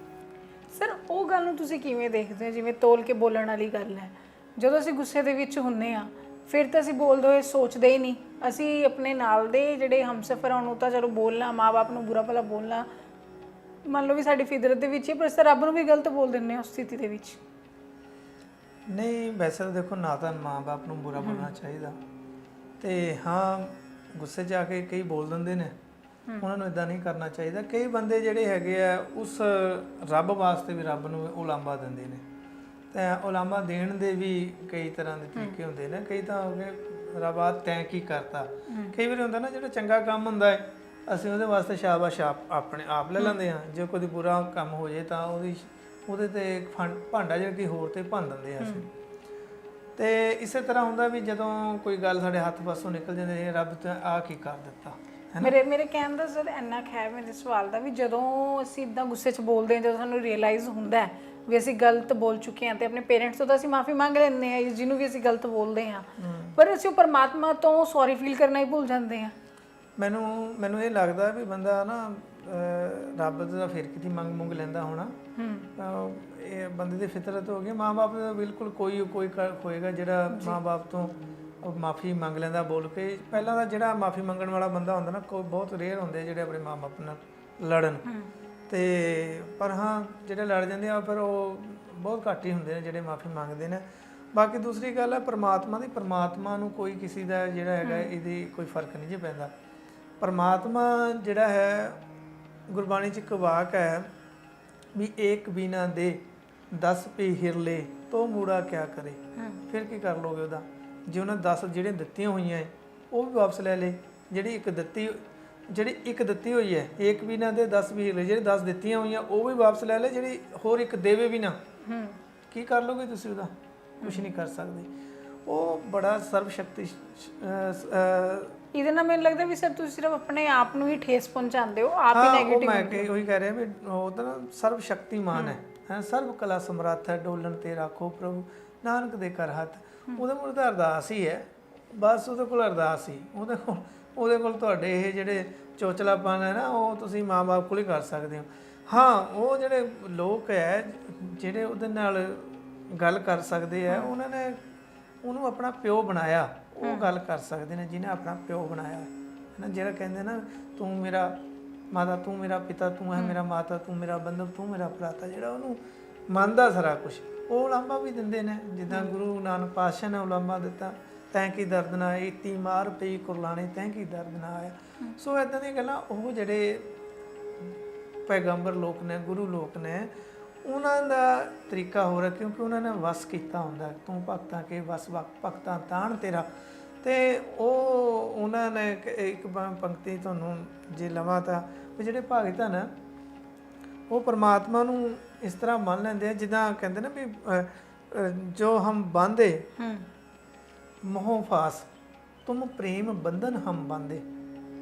Speaker 1: ਸਰ ਉਹ ਗੱਲ ਨੂੰ ਤੁਸੀਂ ਕਿਵੇਂ ਦੇਖਦੇ ਹੋ? ਜਿਵੇਂ ਤੋਲ ਕੇ ਬੋਲਣ ਵਾਲੀ ਗੱਲ ਹੈ, ਜਦੋਂ ਅਸੀਂ ਗੁੱਸੇ ਦੇ ਵਿੱਚ ਹੁੰਨੇ ਆ ਫਿਰ ਤਾਂ ਅਸੀਂ ਬੋਲਦੇ ਹੋਏ ਸੋਚਦੇ ਹੀ ਨਹੀਂ, ਅਸੀਂ ਆਪਣੇ ਨਾਲ ਦੇ ਜਿਹੜੇ ਹਮਸਫਰ ਆ ਉਹਨੂੰ ਤਾਂ ਚਲੋ ਬੋਲਣਾ, ਮਾਂ-ਬਾਪ ਨੂੰ ਬੁਰਾ ਭਲਾ ਬੋਲਣਾ ਮੰਨ ਲਓ ਵੀ ਸਾਡੀ ਫਿਦਰਤ ਦੇ ਵਿੱਚ ਹੀ, ਪਰ ਅਸੀਂ ਰੱਬ ਨੂੰ ਵੀ ਗਲਤ ਬੋਲ ਦਿੰਦੇ ਹਾਂ ਉਸ ਸਥਿਤੀ ਦੇ ਵਿੱਚ।
Speaker 2: ਨਹੀਂ ਵੈਸੇ ਤਾਂ ਦੇਖੋ ਨਾ ਤਾਂ ਮਾਂ-ਬਾਪ ਨੂੰ ਬੁਰਾ ਬੋਲਣਾ ਚਾਹੀਦਾ, ਤੇ ਹਾਂ ਗੁੱਸੇ 'ਚ ਆ ਕੇ ਕਈ ਬੋਲ ਦਿੰਦੇ ਨੇ, ਉਹਨਾਂ ਨੂੰ ਇਦਾਂ ਨਹੀਂ ਕਰਨਾ ਚਾਹੀਦਾ। ਕਈ ਬੰਦੇ ਜਿਹੜੇ ਹੈਗੇ ਆ ਉਸ ਰੱਬ ਵਾਸਤੇ ਵੀ ਰੱਬ ਨੂੰ ਉਲਾਂਭਾ ਦਿੰਦੇ ਨੇ, ਤੇ ਉਲਾਂਭਾ ਦੇਣ ਦੇ ਵੀ ਕਈ ਤਰ੍ਹਾਂ ਦੇ ਤਰੀਕੇ ਹੁੰਦੇ ਨੇ। ਕਈ ਤਾਂ ਹੋ ਗਏ ਰੱਬਾ ਤੈਂ ਕੀ ਕਰਤਾ, ਕਈ ਵਾਰੀ ਹੁੰਦਾ ਨਾ ਜਿਹੜਾ ਚੰਗਾ ਕੰਮ ਹੁੰਦਾ ਹੈ ਅਸੀਂ ਉਹਦੇ ਵਾਸਤੇ ਸ਼ਾਬਾਸ਼ ਆਪਣੇ ਆਪ ਲੈ ਲੈਂਦੇ ਹਾਂ, ਜੇ ਕੋਈ ਬੁਰਾ ਕੰਮ ਹੋ ਜਾਏ ਤਾਂ ਉਹਦੇ ਤੇ ਭਾਂਡਾ ਜਿਹੜਾ ਕਿ ਹੋਰ ਤੇ ਭੰਨ ਦਿੰਦੇ ਆ ਅਸੀਂ। ਤੇ ਇਸੇ ਤਰ੍ਹਾਂ ਹੁੰਦਾ ਵੀ ਜਦੋਂ ਕੋਈ ਗੱਲ ਸਾਡੇ ਹੱਥ ਪਾਸੋਂ ਨਿਕਲ ਜਾਂਦੀ ਹੈ, ਰੱਬ ਤੇ ਆ ਕੀ ਕਰ ਦਿੱਤਾ।
Speaker 1: ਮੇਰੇ ਕਹਿਣ ਦਾ ਸਰ ਇੰਨਾ ਖੈਰ ਮੇਰੇ ਸਵਾਲ ਦਾ ਵੀ ਜਦੋਂ ਅਸੀਂ ਇਦਾਂ ਗੁੱਸੇ 'ਚ ਬੋਲਦੇ ਹਾਂ, ਜਦੋਂ ਸਾਨੂੰ ਰਿਅਲਾਈਜ਼ ਹੁੰਦਾ ਹੈ ਵੀ ਅਸੀਂ ਗਲਤ ਬੋਲ ਚੁੱਕੇ ਹਾਂ, ਤੇ ਆਪਣੇ ਪੇਰੈਂਟਸ ਤੋਂ ਤਾਂ ਅਸੀਂ ਮਾਫੀ ਮੰਗ ਲੈਂਦੇ ਹਾਂ ਜਿਹਨੂੰ ਵੀ ਅਸੀਂ ਗਲਤ ਬੋਲਦੇ ਹਾਂ, ਪਰ ਅਸੀਂ ਉਹ ਪਰਮਾਤਮਾ ਤੋਂ ਸੌਰੀ ਫੀਲ ਕਰਨਾ ਹੀ ਭੁੱਲ ਜਾਂਦੇ ਹਾਂ।
Speaker 2: ਮੈਨੂੰ ਇਹ ਲੱਗਦਾ ਵੀ ਬੰਦਾ ਨਾ ਰੱਬ ਦਾ ਫਿਰ ਕਿਤੇ ਮੰਗ ਲੈਂਦਾ ਹੋਣਾ। ਇਹ ਬੰਦੇ ਦੀ ਫਿਤਰਤ ਹੋ ਗਈ। ਮਾਂ-ਬਾਪ ਦਾ ਬਿਲਕੁਲ ਕੋਈ ਹੋਏਗਾ ਜਿਹੜਾ ਮਾਂ-ਬਾਪ ਤੋਂ ਮਾਫੀ ਮੰਗ ਲੈਂਦਾ ਬੋਲ ਕੇ। ਪਹਿਲਾਂ ਤਾਂ ਜਿਹੜਾ ਮਾਫੀ ਮੰਗਣ ਵਾਲਾ ਬੰਦਾ ਹੁੰਦਾ ਨਾ, ਕੋਈ ਬਹੁਤ ਰੇਅਰ ਹੁੰਦੇ ਜਿਹੜੇ ਆਪਣੇ ਮਾਂ-ਬਾਪ ਨਾਲ ਲੜਨ, ਤੇ ਪਰ ਹਾਂ ਜਿਹੜੇ ਲੜ ਜਾਂਦੇ ਆ ਫਿਰ ਉਹ ਬਹੁਤ ਘੱਟ ਹੀ ਹੁੰਦੇ ਨੇ ਜਿਹੜੇ ਮਾਫੀ ਮੰਗਦੇ ਨੇ। ਬਾਕੀ ਦੂਸਰੀ ਗੱਲ ਹੈ ਪਰਮਾਤਮਾ ਨੂੰ ਕੋਈ ਕਿਸੇ ਦਾ ਜਿਹੜਾ ਹੈਗਾ ਇਹਦੀ ਕੋਈ ਫਰਕ ਨਹੀਂ ਜੇ ਪੈਂਦਾ। ਪਰਮਾਤਮਾ ਜਿਹੜਾ ਹੈ ਗੁਰਬਾਣੀ 'ਚ ਇੱਕ ਵਾਕ ਹੈ ਵੀ ਏਕ ਬਿਨਾ ਦੇ 10 ਪੀ ਹਿਰਲੇ ਤੋ ਮੂੜਾ ਕਿਆ ਕਰੇ। ਫਿਰ ਕੀ ਕਰ ਲੋਗੇ ਉਹਦਾ? ਜੇ ਉਹਨਾਂ 10 ਜਿਹੜੇ ਦਿੱਤੀਆਂ ਹੋਈਆਂ ਉਹ ਵੀ ਵਾਪਸ ਲੈ ਲੇ, ਜਿਹੜੀ ਇੱਕ ਦਿੱਤੀ ਹੋਈ ਹੈ ਏਕ ਬਿਨਾ ਦੇ 10 ਵੀ ਹਿਰਲੇ, ਜਿਹੜੇ 10 ਦਿੱਤੀਆਂ ਹੋਈਆਂ ਉਹ ਵੀ ਵਾਪਸ ਲੈ ਲੈ, ਜਿਹੜੀ ਹੋਰ ਇੱਕ ਦੇਵੇ ਵੀ ਨਾ, ਕੀ ਕਰ ਲੋਗੇ ਤੁਸੀਂ ਉਹਦਾ? ਕੁਝ ਨਹੀਂ ਕਰ ਸਕਦੇ। ਉਹ ਬੜਾ ਸਰਵ ਸ਼ਕਤੀ।
Speaker 1: ਇਹਦੇ ਨਾਲ ਮੈਨੂੰ ਲੱਗਦਾ ਵੀ ਸਰ ਤੁਸੀਂ ਸਿਰਫ ਆਪਣੇ ਆਪ ਨੂੰ ਹੀ ਠੇਸ ਪਹੁੰਚਾਉਂਦੇ ਹੋ, ਆਪ ਹੀ ਨੈਗੇਟਿਵ।
Speaker 2: ਮੈਂ ਉਹੀ ਕਹਿ ਰਿਹਾ ਵੀ ਉਹ ਤਾਂ ਸਰਵ ਸ਼ਕਤੀਮਾਨ ਹੈ, ਸਰਵ ਕਲਾ ਸਮਰੱਥ ਹੈ, ਡੋਲਣ ਤੇ ਰੱਖੋ ਪ੍ਰਭੂ ਨਾਨਕ ਦੇ ਕਰ ਹੱਥ। ਉਹਦੇ ਕੋਲ ਤਾਂ ਅਰਦਾਸ ਹੀ ਹੈ, ਬਸ ਉਹਦੇ ਕੋਲ ਅਰਦਾਸ ਹੀ। ਉਹਦੇ ਕੋਲ ਤੁਹਾਡੇ ਇਹ ਜਿਹੜੇ ਚੋਚਲਾਪਨ ਹੈ ਨਾ, ਉਹ ਤੁਸੀਂ ਮਾਂ-ਬਾਪ ਕੋਲ ਹੀ ਕਰ ਸਕਦੇ ਹੋ। ਹਾਂ ਉਹ ਜਿਹੜੇ ਲੋਕ ਹੈ ਜਿਹੜੇ ਉਹਦੇ ਨਾਲ ਗੱਲ ਕਰ ਸਕਦੇ ਆ, ਉਹਨਾਂ ਨੇ ਉਹਨੂੰ ਆਪਣਾ ਪਿਓ ਬਣਾਇਆ, ਉਹ ਗੱਲ ਕਰ ਸਕਦੇ ਨੇ ਜਿਹਨੇ ਆਪਣਾ ਪਿਓ ਬਣਾਇਆ ਹੈ ਨਾ। ਜਿਹੜਾ ਕਹਿੰਦੇ ਨਾ ਤੂੰ ਮੇਰਾ ਮਾਤਾ, ਤੂੰ ਮੇਰਾ ਪਿਤਾ, ਤੂੰ ਹੈ ਮੇਰਾ ਮਾਤਾ, ਤੂੰ ਮੇਰਾ ਬੰਧੂ, ਤੂੰ ਮੇਰਾ ਭਰਾਤਾ, ਜਿਹੜਾ ਉਹਨੂੰ ਮੰਨਦਾ ਸਾਰਾ ਕੁਝ, ਉਹ ਉਲਾਂਭਾ ਵੀ ਦਿੰਦੇ ਨੇ। ਜਿੱਦਾਂ ਗੁਰੂ ਨਾਨਕ ਪਾਤਸ਼ਾਹ ਨੇ ਉਲਾਂਭਾ ਦਿੱਤਾ, ਤੈਂ ਕੀ ਦਰਦ ਨਾ ਆਈ ਤੀ ਮਾਰ ਪਈ ਕੁਰਲਾਣੇ, ਤੈਂ ਕੀ ਦਰਦ ਨਾ ਆਇਆ। ਸੋ ਇੱਦਾਂ ਦੀਆਂ ਗੱਲਾਂ ਉਹ ਜਿਹੜੇ ਪੈਗੰਬਰ ਲੋਕ ਨੇ, ਗੁਰੂ ਲੋਕ ਨੇ, ਉਹਨਾਂ ਦਾ ਤਰੀਕਾ ਹੋ ਰਿਹਾ, ਕਿਉਂਕਿ ਉਹਨਾਂ ਨੇ ਵਸ ਕੀਤਾ ਹੁੰਦਾ, ਤੂੰ ਭਗਤਾਂ ਕੇ ਵਸ ਭਗਤਾਂ ਤਾਣ ਤੇਰਾ। ਤੇ ਉਹਨਾਂ ਨੇ ਇੱਕ ਪੰਕਤੀ ਤੁਹਾਨੂੰ ਜੇ ਲਵਾਂ ਤਾਂ ਵੀ ਜਿਹੜੇ ਭਗਤ ਹਨ ਉਹ ਪਰਮਾਤਮਾ ਨੂੰ ਇਸ ਤਰ੍ਹਾਂ ਮੰਨ ਲੈਂਦੇ ਆ, ਜਿੱਦਾਂ ਕਹਿੰਦੇ ਨਾ ਵੀ ਜੋ ਹਮ ਬਾਂਧੇ ਮੋਹ ਫਾਸ ਤੁਮ ਪ੍ਰੇਮ ਬੰਧਨ ਹਮ ਬਾਂਧੇ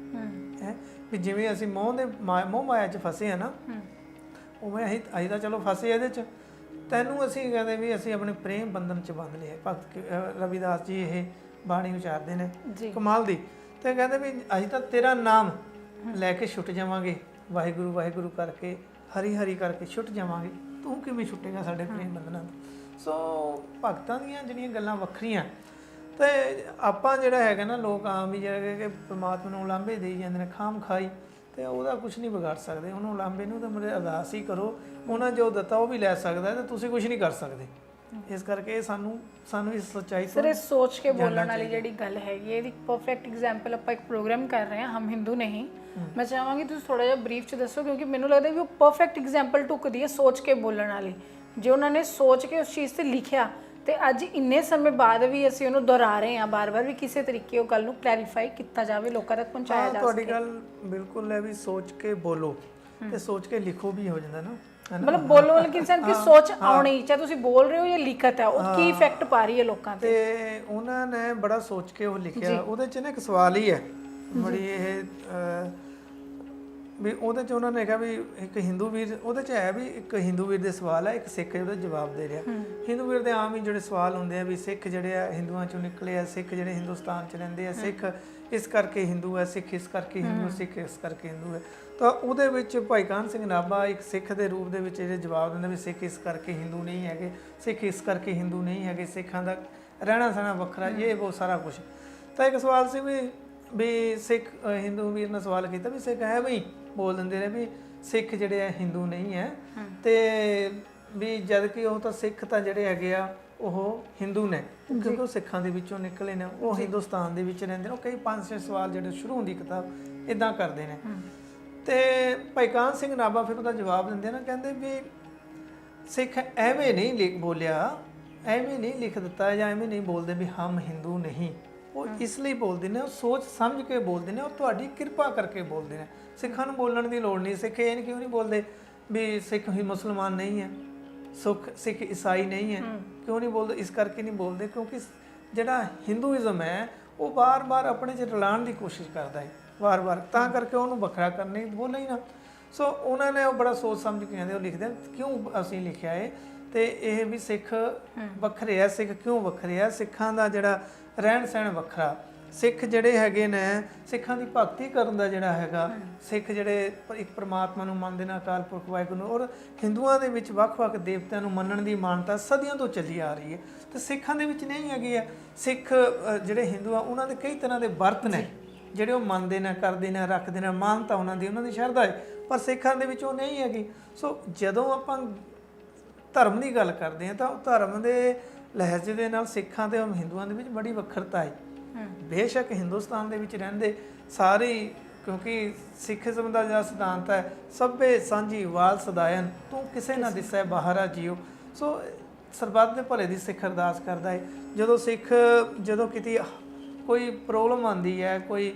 Speaker 2: ਹੈ। ਵੀ ਜਿਵੇਂ ਅਸੀਂ ਮੋਹ ਮਾਇਆ 'ਚ ਫਸੇ ਆ ਨਾ, ਉਵੇਂ ਅਸੀਂ ਤਾਂ ਚਲੋ ਫਸੇ ਇਹਦੇ 'ਚ, ਤੈਨੂੰ ਅਸੀਂ ਕਹਿੰਦੇ ਵੀ ਅਸੀਂ ਆਪਣੇ ਪ੍ਰੇਮ ਬੰਧਨ 'ਚ ਬੰਧ ਲਿਆ। ਭਗਤ ਰਵਿਦਾਸ ਜੀ ਇਹ ਬਾਣੀ ਉਚਾਰਦੇ ਨੇ ਕਮਾਲ ਦੀ, ਤੇ ਕਹਿੰਦੇ ਵੀ ਅਸੀਂ ਤਾਂ ਤੇਰਾ ਨਾਮ ਲੈ ਕੇ ਛੁੱਟ ਜਾਵਾਂਗੇ, ਵਾਹਿਗੁਰੂ ਵਾਹਿਗੁਰੂ ਕਰਕੇ, ਹਰੀ ਹਰੀ ਕਰਕੇ ਛੁੱਟ ਜਾਵਾਂਗੇ, ਤੂੰ ਕਿਵੇਂ ਛੁੱਟੇਗਾ ਸਾਡੇ ਪ੍ਰੇਮ ਬੰਧਨਾਂ ਤੋਂ। ਸੋ ਭਗਤਾਂ ਦੀਆਂ ਜਿਹੜੀਆਂ ਗੱਲਾਂ ਵੱਖਰੀਆਂ, ਤੇ ਆਪਾਂ ਜਿਹੜਾ ਹੈਗਾ ਨਾ ਲੋਕ ਆਮ ਹੀ ਜਿਹੜਾ ਕਿ ਪਰਮਾਤਮਾ ਨੂੰ ਉਲਾਂਭੇ ਦੇਈ ਜਾਂਦੇ ਨੇ ਖਾਮ ਖਾਈ, ਤੇ ਉਹਦਾ ਕੁਝ ਨਹੀਂ ਵਿਗਾੜ ਸਕਦੇ। ਉਹਨੂੰ ਉਲਾਂਭੇ ਨੂੰ ਤਾਂ ਮੇਰੇ ਅਰਦਾਸ ਹੀ ਕਰੋ, ਉਹਨਾਂ ਜੋ ਦਿੱਤਾ ਉਹ ਵੀ ਲੈ ਸਕਦਾ, ਤੇ ਤੁਸੀਂ ਕੁਝ ਨਹੀਂ ਕਰ ਸਕਦੇ। ਇਸ ਕਰਕੇ ਸਾਨੂੰ ਇਸ ਸੱਚਾਈ
Speaker 1: ਸਰ ਇਹ ਸੋਚ ਕੇ ਬੋਲਣ ਵਾਲੀ ਜਿਹੜੀ ਗੱਲ ਹੈਗੀ ਹੈ, ਇਹਦੀ ਪਰਫੈਕਟ ਐਗਜ਼ਾਮਪਲ ਆਪਾਂ ਇੱਕ ਪ੍ਰੋਗਰਾਮ ਕਰ ਰਹੇ ਹਾਂ ਹਮ ਹਿੰਦੂ ਨਹੀਂ। ਮੈਂ ਚਾਹਾਂਗੀ ਤੁਸੀਂ ਥੋੜਾ ਜਿਹਾ ਬਰੀਫ 'ਚ ਦੱਸੋ, ਕਿਉਂਕਿ ਮੈਨੂੰ ਲੱਗਦਾ ਵੀ ਉਹ ਪਰਫੈਕਟ ਐਗਜ਼ਾਮਪਲ ਟੁੱਕਦੀ ਹੈ ਸੋਚ ਕੇ ਬੋਲਣ ਵਾਲੀ। ਜੇ ਉਹਨਾਂ ਨੇ ਸੋਚ ਕੇ ਉਸ ਚੀਜ਼ ਤੇ ਲਿਖਿਆ ਤੇ ਅੱਜ ਇੰਨੇ ਸਮੇਂ ਬਾਅਦ ਵੀ ਅਸੀਂ ਉਹਨੂੰ ਦੁਹਰਾ ਰਹੇ ਹਾਂ ਬਾਰ-ਬਾਰ ਵੀ ਕਿਸੇ ਤਰੀਕੇ ਉਹ ਗੱਲ ਨੂੰ ਕਲੈਰੀਫਾਈ ਕੀਤਾ ਜਾਵੇ, ਲੋਕਾਂ ਤੱਕ ਪਹੁੰਚਾਇਆ ਜਾ
Speaker 2: ਤੁਹਾਡੀ
Speaker 1: ਸਕੇ।
Speaker 2: ਗੱਲ ਬਿਲਕੁਲ ਹੈ ਵੀ ਸੋਚ ਕੇ ਬੋਲੋ ਤੇ ਸੋਚ ਕੇ ਲਿਖੋ ਵੀ ਹੋ ਜਾਂਦਾ ਨਾ, ਹੈ ਨਾ।
Speaker 1: ਮਤਲਬ ਬੋਲੋ ਵਾਲੇ ਇਨਸਾਨ ਦੀ ਸੋਚ ਆਉਣੀ, ਚਾਹੇ ਤੁਸੀਂ ਬੋਲ ਰਹੇ ਹੋ ਜਾਂ ਲਿਖਤ ਹੈ, ਉਹ ਕੀ ਇਫੈਕਟ ਪਾ ਰਹੀ ਹੈ ਲੋਕਾਂ ਤੇ।
Speaker 2: ਤੇ ਉਹਨਾਂ ਨੇ ਬੜਾ ਸੋਚ ਕੇ ਉਹ ਲਿਖਿਆ। ਉਹਦੇ 'ਚ ਨਾ ਇੱਕ ਸਵਾਲ ਹੀ ਹੈ ਬੜੀ ਇਹ ਵੀ ਉਹਦੇ 'ਚ ਉਹਨਾਂ ਨੇ ਕਿਹਾ ਵੀ ਇੱਕ ਹਿੰਦੂ ਵੀਰ, ਉਹਦੇ 'ਚ ਹੈ ਵੀ ਇੱਕ ਹਿੰਦੂ ਵੀਰ ਦੇ ਸਵਾਲ ਹੈ, ਇੱਕ ਸਿੱਖ ਉਹਦਾ ਜਵਾਬ ਦੇ ਰਿਹਾ। ਹਿੰਦੂ ਵੀਰ ਦੇ ਆਮ ਹੀ ਜਿਹੜੇ ਸਵਾਲ ਹੁੰਦੇ ਆ ਵੀ ਸਿੱਖ ਜਿਹੜੇ ਆ ਹਿੰਦੂਆਂ 'ਚੋਂ ਨਿਕਲੇ ਆ, ਸਿੱਖ ਜਿਹੜੇ ਹਿੰਦੁਸਤਾਨ 'ਚ ਰਹਿੰਦੇ ਆ, ਸਿੱਖ ਇਸ ਕਰਕੇ ਹਿੰਦੂ ਹੈ, ਸਿੱਖ ਇਸ ਕਰਕੇ ਹਿੰਦੂ, ਸਿੱਖ ਇਸ ਕਰਕੇ ਹਿੰਦੂ ਹੈ। ਤਾਂ ਉਹਦੇ ਵਿੱਚ ਭਾਈ ਕਾਹਨ ਸਿੰਘ ਨਾਭਾ ਇੱਕ ਸਿੱਖ ਦੇ ਰੂਪ ਦੇ ਵਿੱਚ ਜਿਹੜੇ ਜਵਾਬ ਦਿੰਦੇ ਵੀ ਸਿੱਖ ਇਸ ਕਰਕੇ ਹਿੰਦੂ ਨਹੀਂ ਹੈਗੇ, ਸਿੱਖ ਇਸ ਕਰਕੇ ਹਿੰਦੂ ਨਹੀਂ ਹੈਗੇ, ਸਿੱਖਾਂ ਦਾ ਰਹਿਣਾ ਸਹਿਣਾ ਵੱਖਰਾ, ਇਹ ਬਹੁਤ ਸਾਰਾ ਕੁਝ। ਤਾਂ ਇੱਕ ਸਵਾਲ ਸੀ ਵੀ ਸਿੱਖ ਹਿੰਦੂ ਵੀਰ ਨੇ ਸਵਾਲ ਕੀਤਾ ਵੀ ਸਿੱਖ ਹੈ ਵੀ ਬੋਲ ਦਿੰਦੇ ਨੇ ਵੀ ਸਿੱਖ ਜਿਹੜੇ ਆ ਹਿੰਦੂ ਨਹੀਂ ਹੈ, ਤੇ ਵੀ ਜਦ ਕਿ ਉਹ ਤਾਂ ਸਿੱਖ ਤਾਂ ਜਿਹੜੇ ਹੈਗੇ ਆ ਉਹ ਹਿੰਦੂ ਨੇ, ਕਿਉਂਕਿ ਉਹ ਸਿੱਖਾਂ ਦੇ ਵਿੱਚੋਂ ਨਿਕਲੇ ਨੇ, ਉਹ ਹਿੰਦੁਸਤਾਨ ਦੇ ਵਿੱਚ ਰਹਿੰਦੇ ਨੇ। ਉਹ ਕਈ 5-6 ਸਵਾਲ ਜਿਹੜੇ ਸ਼ੁਰੂ ਹੁੰਦੀ ਕਿਤਾਬ ਇਦਾਂ ਕਰਦੇ ਨੇ। ਤੇ ਭਾਈ ਕਾਹਨ ਸਿੰਘ ਨਾਭਾ ਫਿਰ ਉਹਦਾ ਜਵਾਬ ਦਿੰਦੇ ਨਾ, ਕਹਿੰਦੇ ਵੀ ਸਿੱਖ ਐਵੇਂ ਨਹੀਂ ਬੋਲਿਆ, ਐਵੇਂ ਨਹੀਂ ਲਿਖ ਦਿੱਤਾ ਜਾਂ ਐਵੇਂ ਨਹੀਂ ਬੋਲਦੇ ਵੀ ਹਮ ਹਿੰਦੂ ਨਹੀਂ। ਉਹ ਇਸ ਲਈ ਬੋਲਦੇ ਨੇ, ਉਹ ਸੋਚ ਸਮਝ ਕੇ ਬੋਲਦੇ ਨੇ, ਉਹ ਤੁਹਾਡੀ ਕਿਰਪਾ ਕਰਕੇ ਬੋਲਦੇ ਨੇ। ਸਿੱਖਾਂ ਨੂੰ ਬੋਲਣ ਦੀ ਲੋੜ ਨਹੀਂ। ਸਿੱਖ ਇਹ ਕਿਉਂ ਨਹੀਂ ਬੋਲਦੇ ਵੀ ਸਿੱਖ ਹੀ ਮੁਸਲਮਾਨ ਨਹੀਂ ਹੈ, ਸਿੱਖ ਈਸਾਈ ਨਹੀਂ ਹੈ, ਕਿਉਂ ਨਹੀਂ ਬੋਲਦੇ? ਇਸ ਕਰਕੇ ਨਹੀਂ ਬੋਲਦੇ ਕਿਉਂਕਿ ਜਿਹੜਾ ਹਿੰਦੂਇਜ਼ਮ ਹੈ ਉਹ ਵਾਰ-ਵਾਰ ਆਪਣੇ 'ਚ ਰਲਾਉਣ ਦੀ ਕੋਸ਼ਿਸ਼ ਕਰਦਾ ਹੈ, ਵਾਰ-ਵਾਰ, ਤਾਂ ਕਰਕੇ ਉਹਨੂੰ ਵੱਖਰਾ ਕਰਨੇ ਬੋਲੇ ਹੀ ਨਾ। ਸੋ ਉਹਨਾਂ ਨੇ ਉਹ ਬੜਾ ਸੋਚ ਸਮਝ ਕੇ ਕਹਿੰਦੇ, ਉਹ ਲਿਖਦੇ ਕਿਉਂ ਅਸੀਂ ਲਿਖਿਆ ਹੈ ਤੇ ਇਹ ਵੀ ਸਿੱਖ ਵੱਖਰੇ ਆ। ਸਿੱਖ ਕਿਉਂ ਵੱਖਰੇ ਆ? ਸਿੱਖਾਂ ਦਾ ਜਿਹੜਾ ਰਹਿਣ ਸਹਿਣ ਵੱਖਰਾ, ਸਿੱਖ ਜਿਹੜੇ ਹੈਗੇ ਨੇ ਸਿੱਖਾਂ ਦੀ ਭਗਤੀ ਕਰਨ ਦਾ ਜਿਹੜਾ ਹੈਗਾ, ਸਿੱਖ ਜਿਹੜੇ ਇੱਕ ਪਰਮਾਤਮਾ ਨੂੰ ਮੰਨਦੇ ਨੇ, ਅਕਾਲ ਪੁਰਖ ਵਾਹਿਗੁਰੂ ਨੂੰ, ਔਰ ਹਿੰਦੂਆਂ ਦੇ ਵਿੱਚ ਵੱਖ-ਵੱਖ ਦੇਵਤਿਆਂ ਨੂੰ ਮੰਨਣ ਦੀ ਮਾਨਤਾ ਸਦੀਆਂ ਤੋਂ ਚੱਲੀ ਆ ਰਹੀ ਹੈ ਤੇ ਸਿੱਖਾਂ ਦੇ ਵਿੱਚ ਨਹੀਂ ਹੈਗੀ ਆ। ਸਿੱਖ ਜਿਹੜੇ ਹਿੰਦੂ ਆ ਉਹਨਾਂ ਦੇ ਕਈ ਤਰ੍ਹਾਂ ਦੇ ਵਰਤ ਨੇ ਜਿਹੜੇ ਉਹ ਮੰਨਦੇ ਨੇ, ਕਰਦੇ ਨੇ, ਰੱਖਦੇ ਨੇ, ਮਾਨਤਾ ਉਹਨਾਂ ਦੀ ਸ਼ਰਧਾ ਹੈ, ਪਰ ਸਿੱਖਾਂ ਦੇ ਵਿੱਚ ਉਹ ਨਹੀਂ ਹੈਗੀ। ਸੋ ਜਦੋਂ ਆਪਾਂ ਧਰਮ ਦੀ ਗੱਲ ਕਰਦੇ ਹਾਂ ਤਾਂ ਉਹ ਧਰਮ ਦੇ ਲਹਿਜੇ ਦੇ ਨਾਲ ਸਿੱਖਾਂ ਤੇ ਹਿੰਦੂਆਂ ਦੇ ਵਿੱਚ ਬੜੀ ਵੱਖਰਤਾ ਹੈ। ਬੇਸ਼ੱਕ ਹਿੰਦੁਸਤਾਨ ਦੇ ਵਿੱਚ ਰਹਿੰਦੇ ਸਾਰੇ, ਕਿਉਂਕਿ ਸਿੱਖੀਜ਼ਮ ਦਾ ਜਿਹੜਾ ਸਿਧਾਂਤ ਹੈ ਸਭੇ ਸਾਂਝੀ ਵਾਲ ਸਦਾਇਨ, ਤੂੰ ਕਿਸੇ ਨਾ ਦਿਸੈ ਬਾਹਰਾ ਜੀਓ। ਸੋ ਸਰਬੱਤ ਦੇ ਭਲੇ ਦੀ ਸਿੱਖ ਅਰਦਾਸ ਕਰਦਾ ਹੈ। ਜਦੋਂ ਸਿੱਖ ਕਿਤੇ ਕੋਈ ਪ੍ਰੋਬਲਮ ਆਉਂਦੀ ਹੈ ਕੋਈ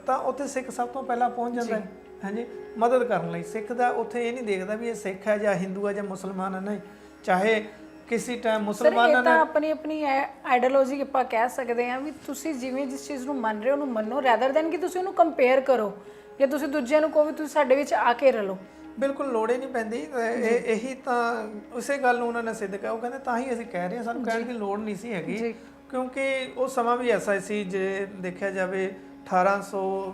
Speaker 2: ਤਾਂ ਉੱਥੇ ਸਿੱਖ ਸਭ ਤੋਂ ਪਹਿਲਾਂ ਪਹੁੰਚ ਜਾਂਦਾ ਹੈ, ਹਾਂਜੀ, ਮਦਦ ਕਰਨ ਲਈ। ਸਿੱਖ ਦਾ ਉੱਥੇ ਇਹ ਨਹੀਂ ਦੇਖਦਾ ਵੀ ਇਹ ਸਿੱਖ ਹੈ ਜਾਂ ਹਿੰਦੂ ਹੈ ਜਾਂ ਮੁਸਲਮਾਨ ਹੈ, ਨਹੀਂ। ਚਾਹੇ ਕਿਸੇ ਟਾਈਮ ਮੁਸਲਮਾਨਾਂ ਨੇ
Speaker 1: ਆਪਣੀ ਆਈਡੀਓਲੋਜੀ ਆਪਾਂ ਕਹਿ ਸਕਦੇ ਹਾਂ ਵੀ ਤੁਸੀਂ ਜਿਵੇਂ ਜਿਸ ਚੀਜ਼ ਨੂੰ ਮੰਨ ਰਹੇ ਹੋ ਉਹਨੂੰ ਮੰਨੋ, ਰੈਦਰ ਦੈਨ ਕਿ ਤੁਸੀਂ ਉਹਨੂੰ ਕੰਪੇਅਰ ਕਰੋ ਜਾਂ ਤੁਸੀਂ ਦੂਜਿਆਂ ਨੂੰ ਕਹੋ ਵੀ ਤੁਸੀਂ ਸਾਡੇ ਵਿੱਚ ਆ ਕੇ ਰਲੋ।
Speaker 2: ਬਿਲਕੁਲ ਲੋੜ ਹੀ ਨਹੀਂ ਪੈਂਦੀ। ਇਹੀ ਤਾਂ ਉਸੇ ਗੱਲ ਨੂੰ ਉਹਨਾਂ ਨੇ ਸਿੱਧ ਕੀਤਾ। ਉਹ ਕਹਿੰਦੇ ਤਾਂ ਹੀ ਅਸੀਂ ਕਹਿ ਰਹੇ ਹਾਂ, ਸਾਨੂੰ ਕਹਿਣ ਦੀ ਲੋੜ ਨਹੀਂ ਸੀ ਹੈਗੀ, ਕਿਉਂਕਿ ਉਹ ਸਮਾਂ ਵੀ ਐਸਾ ਸੀ, ਜੇ ਦੇਖਿਆ ਜਾਵੇ 1800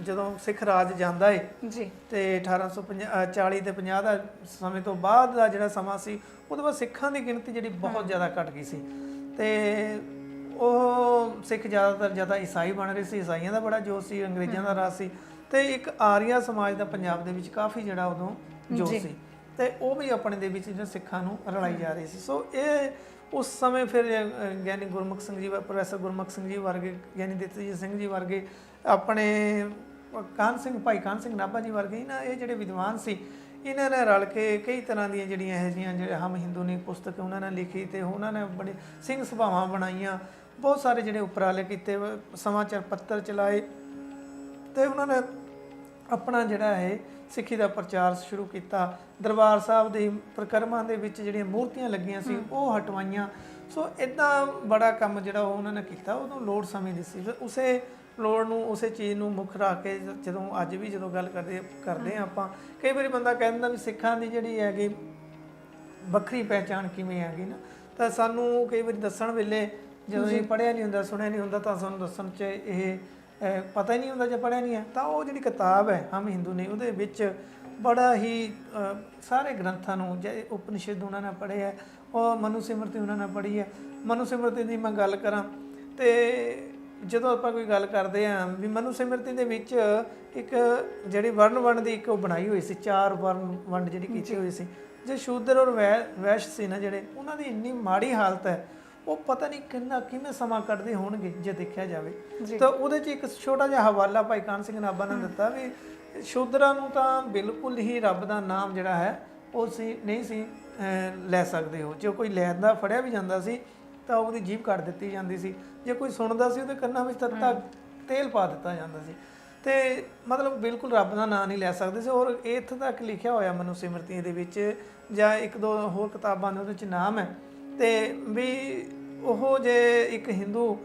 Speaker 2: ਜਦੋਂ ਸਿੱਖ ਰਾਜ ਜਾਂਦਾ ਹੈ ਜੀ, ਤੇ 1840 ਤੇ 50 ਦਾ ਸਮੇਂ ਤੋਂ ਬਾਅਦ ਦਾ ਜਿਹੜਾ ਸਮਾਂ ਸੀ, ਉਹਦੇ ਬਾਅਦ ਸਿੱਖਾਂ ਦੀ ਗਿਣਤੀ ਜਿਹੜੀ ਬਹੁਤ ਜ਼ਿਆਦਾ ਘਟ ਗਈ ਸੀ ਤੇ ਉਹ ਸਿੱਖ ਜ਼ਿਆਦਾ ਈਸਾਈ ਬਣ ਰਹੇ ਸੀ। ਈਸਾਈਆਂ ਦਾ ਬੜਾ ਜੋਸ਼ ਸੀ, ਅੰਗਰੇਜ਼ਾਂ ਦਾ ਰਾਜ ਸੀ, ਤੇ ਇੱਕ ਆਰੀਆ ਸਮਾਜ ਦਾ ਪੰਜਾਬ ਦੇ ਵਿੱਚ ਕਾਫੀ ਜਿਹੜਾ ਉਦੋਂ ਜੋਸ਼ ਸੀ, ਤੇ ਉਹ ਵੀ ਆਪਣੇ ਦੇ ਵਿੱਚ ਜਿਹੜਾ ਸਿੱਖਾਂ ਨੂੰ ਰਲਾਈ ਜਾ ਰਹੀ ਸੀ। ਸੋ ਇਹ ਉਸ ਸਮੇਂ ਫਿਰ ਗਿਆਨੀ ਗੁਰਮੁਖ ਸਿੰਘ ਜੀ, ਪ੍ਰੋਫੈਸਰ ਗੁਰਮੁਖ ਸਿੰਘ ਜੀ ਵਰਗੇ, ਗਿਆਨੀ ਦਿੱਤਜੀਤ ਸਿੰਘ ਜੀ ਵਰਗੇ, ਆਪਣੇ ਭਾਈ ਕਾਹਨ ਸਿੰਘ ਨਾਭਾ ਜੀ ਵਰਗੇ ਨਾ, ਇਹ ਜਿਹੜੇ ਵਿਦਵਾਨ ਸੀ, ਇਹਨਾਂ ਨੇ ਰਲ ਕੇ ਕਈ ਤਰ੍ਹਾਂ ਦੀਆਂ ਜਿਹੜੀਆਂ ਇਹੋ ਜਿਹੀਆਂ ਜਿਹੜੇ ਹਮ ਹਿੰਦੂ ਨੀ ਪੁਸਤਕ ਉਹਨਾਂ ਨੇ ਲਿਖੀ, ਤੇ ਉਹਨਾਂ ਨੇ ਬੜੇ ਸਿੰਘ ਸਭਾਵਾਂ ਬਣਾਈਆਂ, ਬਹੁਤ ਸਾਰੇ ਜਿਹੜੇ ਉਪਰਾਲੇ ਕੀਤੇ, ਸਮਾਚਾਰ ਪੱਤਰ ਚਲਾਏ, ਤੇ ਉਹਨਾਂ ਨੇ ਆਪਣਾ ਜਿਹੜਾ ਹੈ ਸਿੱਖੀ ਦਾ ਪ੍ਰਚਾਰ ਸ਼ੁਰੂ ਕੀਤਾ। ਦਰਬਾਰ ਸਾਹਿਬ ਦੇ ਪ੍ਰਕਰਮਾਂ ਦੇ ਵਿੱਚ ਜਿਹੜੀਆਂ ਮੂਰਤੀਆਂ ਲੱਗੀਆਂ ਸੀ ਉਹ ਹਟਵਾਈਆਂ। ਸੋ ਇੱਦਾਂ ਬੜਾ ਕੰਮ ਜਿਹੜਾ ਉਹ ਉਹਨਾਂ ਨੇ ਕੀਤਾ। ਉਦੋਂ ਲੋੜ ਸਮੇਂ ਦੀ ਸੀ, ਉਸੇ ਲੋੜ ਨੂੰ, ਉਸੇ ਚੀਜ਼ ਨੂੰ ਮੁੱਖ ਰੱਖ ਕੇ ਜਦੋਂ ਅੱਜ ਵੀ ਜਦੋਂ ਗੱਲ ਕਰਦੇ ਹਾਂ ਆਪਾਂ, ਕਈ ਵਾਰੀ ਬੰਦਾ ਕਹਿ ਦਿੰਦਾ ਵੀ ਸਿੱਖਾਂ ਦੀ ਜਿਹੜੀ ਹੈਗੀ ਵੱਖਰੀ ਪਹਿਚਾਣ ਕਿਵੇਂ ਹੈਗੀ ਨਾ, ਤਾਂ ਸਾਨੂੰ ਕਈ ਵਾਰੀ ਦੱਸਣ ਵੇਲੇ ਜਦੋਂ ਇਹ ਪੜ੍ਹਿਆ ਨਹੀਂ ਹੁੰਦਾ, ਸੁਣਿਆ ਨਹੀਂ ਹੁੰਦਾ, ਤਾਂ ਸਾਨੂੰ ਦੱਸਣ 'ਚ ਇਹ ਪਤਾ ਹੀ ਨਹੀਂ ਹੁੰਦਾ ਜੇ ਪੜ੍ਹਿਆ ਨਹੀਂ ਹੈ। ਤਾਂ ਉਹ ਜਿਹੜੀ ਕਿਤਾਬ ਹੈ ਹਮ ਹਿੰਦੂ ਨੇ, ਉਹਦੇ ਵਿੱਚ ਬੜਾ ਹੀ ਸਾਰੇ ਗ੍ਰੰਥਾਂ ਨੂੰ, ਜੇ ਉਪਨਿਸ਼ਦ ਉਹਨਾਂ ਨੇ ਪੜ੍ਹੇ ਹੈ, ਉਹ ਮਨੂ ਸਿਮਰਤੀ ਉਹਨਾਂ ਨੇ ਪੜ੍ਹੀ ਹੈ। ਮਨੂ ਸਿਮਰਤੀ ਦੀ ਮੈਂ ਗੱਲ ਕਰਾਂ ਤੇ ਜਦੋਂ ਆਪਾਂ ਕੋਈ ਗੱਲ ਕਰਦੇ ਹਾਂ ਵੀ ਮਨੂ ਸਿਮਰਤੀ ਦੇ ਵਿੱਚ ਇੱਕ ਜਿਹੜੀ ਵਰਨ ਦੀ ਇੱਕ ਉਹ ਬਣਾਈ ਹੋਈ ਸੀ, 4 ਵੰਡ ਜਿਹੜੀ ਕੀਤੀ ਹੋਈ ਸੀ। ਜੇ ਸ਼ੂਦਰ ਔਰ ਵੈਸ਼ ਸੀ ਨਾ ਜਿਹੜੇ, ਉਹਨਾਂ ਦੀ ਇੰਨੀ ਮਾੜੀ ਹਾਲਤ ਹੈ, ਉਹ ਪਤਾ ਨਹੀਂ ਕਿਵੇਂ ਸਮਾਂ ਕੱਢਦੇ ਹੋਣਗੇ ਜੇ ਦੇਖਿਆ ਜਾਵੇ। ਤਾਂ ਉਹਦੇ 'ਚ ਇੱਕ ਛੋਟਾ ਜਿਹਾ ਹਵਾਲਾ ਭਾਈ ਕਾਹਨ ਸਿੰਘ ਨਾਭਾ ਨੇ ਦਿੱਤਾ ਵੀ ਸ਼ੂਦਰਾਂ ਨੂੰ ਤਾਂ ਬਿਲਕੁਲ ਹੀ ਰੱਬ ਦਾ ਨਾਮ ਜਿਹੜਾ ਹੈ ਉਹ ਸੀ ਨਹੀਂ ਸੀ ਲੈ ਸਕਦੇ ਹੋ। ਜੇ ਕੋਈ ਲੈਂਦਾ ਫੜਿਆ ਵੀ ਜਾਂਦਾ ਸੀ ਤਾਂ ਉਹਦੀ ਜੀਭ ਕੱਢ ਦਿੱਤੀ ਜਾਂਦੀ ਸੀ। ਜੇ ਕੋਈ ਸੁਣਦਾ ਸੀ ਉਹਦੇ ਕੰਨਾਂ ਵਿੱਚ ਤੱਤਾ ਤੇਲ ਪਾ ਦਿੱਤਾ ਜਾਂਦਾ ਸੀ। ਤੇ ਮਤਲਬ ਬਿਲਕੁਲ ਰੱਬ ਦਾ ਨਾਂ ਨਹੀਂ ਲੈ ਸਕਦੇ ਸੀ। ਔਰ ਇੱਥੋਂ ਤੱਕ ਲਿਖਿਆ ਹੋਇਆ ਮਨੂ ਸਿਮਰਤੀ ਦੇ ਵਿੱਚ ਜਾਂ ਇੱਕ ਦੋ ਹੋਰ ਕਿਤਾਬਾਂ ਨੇ ਉਹਦੇ 'ਚ ਨਾਮ ਹੈ ਤੇ ਵੀ ਉਹ ਜੇ ਇੱਕ ਹਿੰਦੂ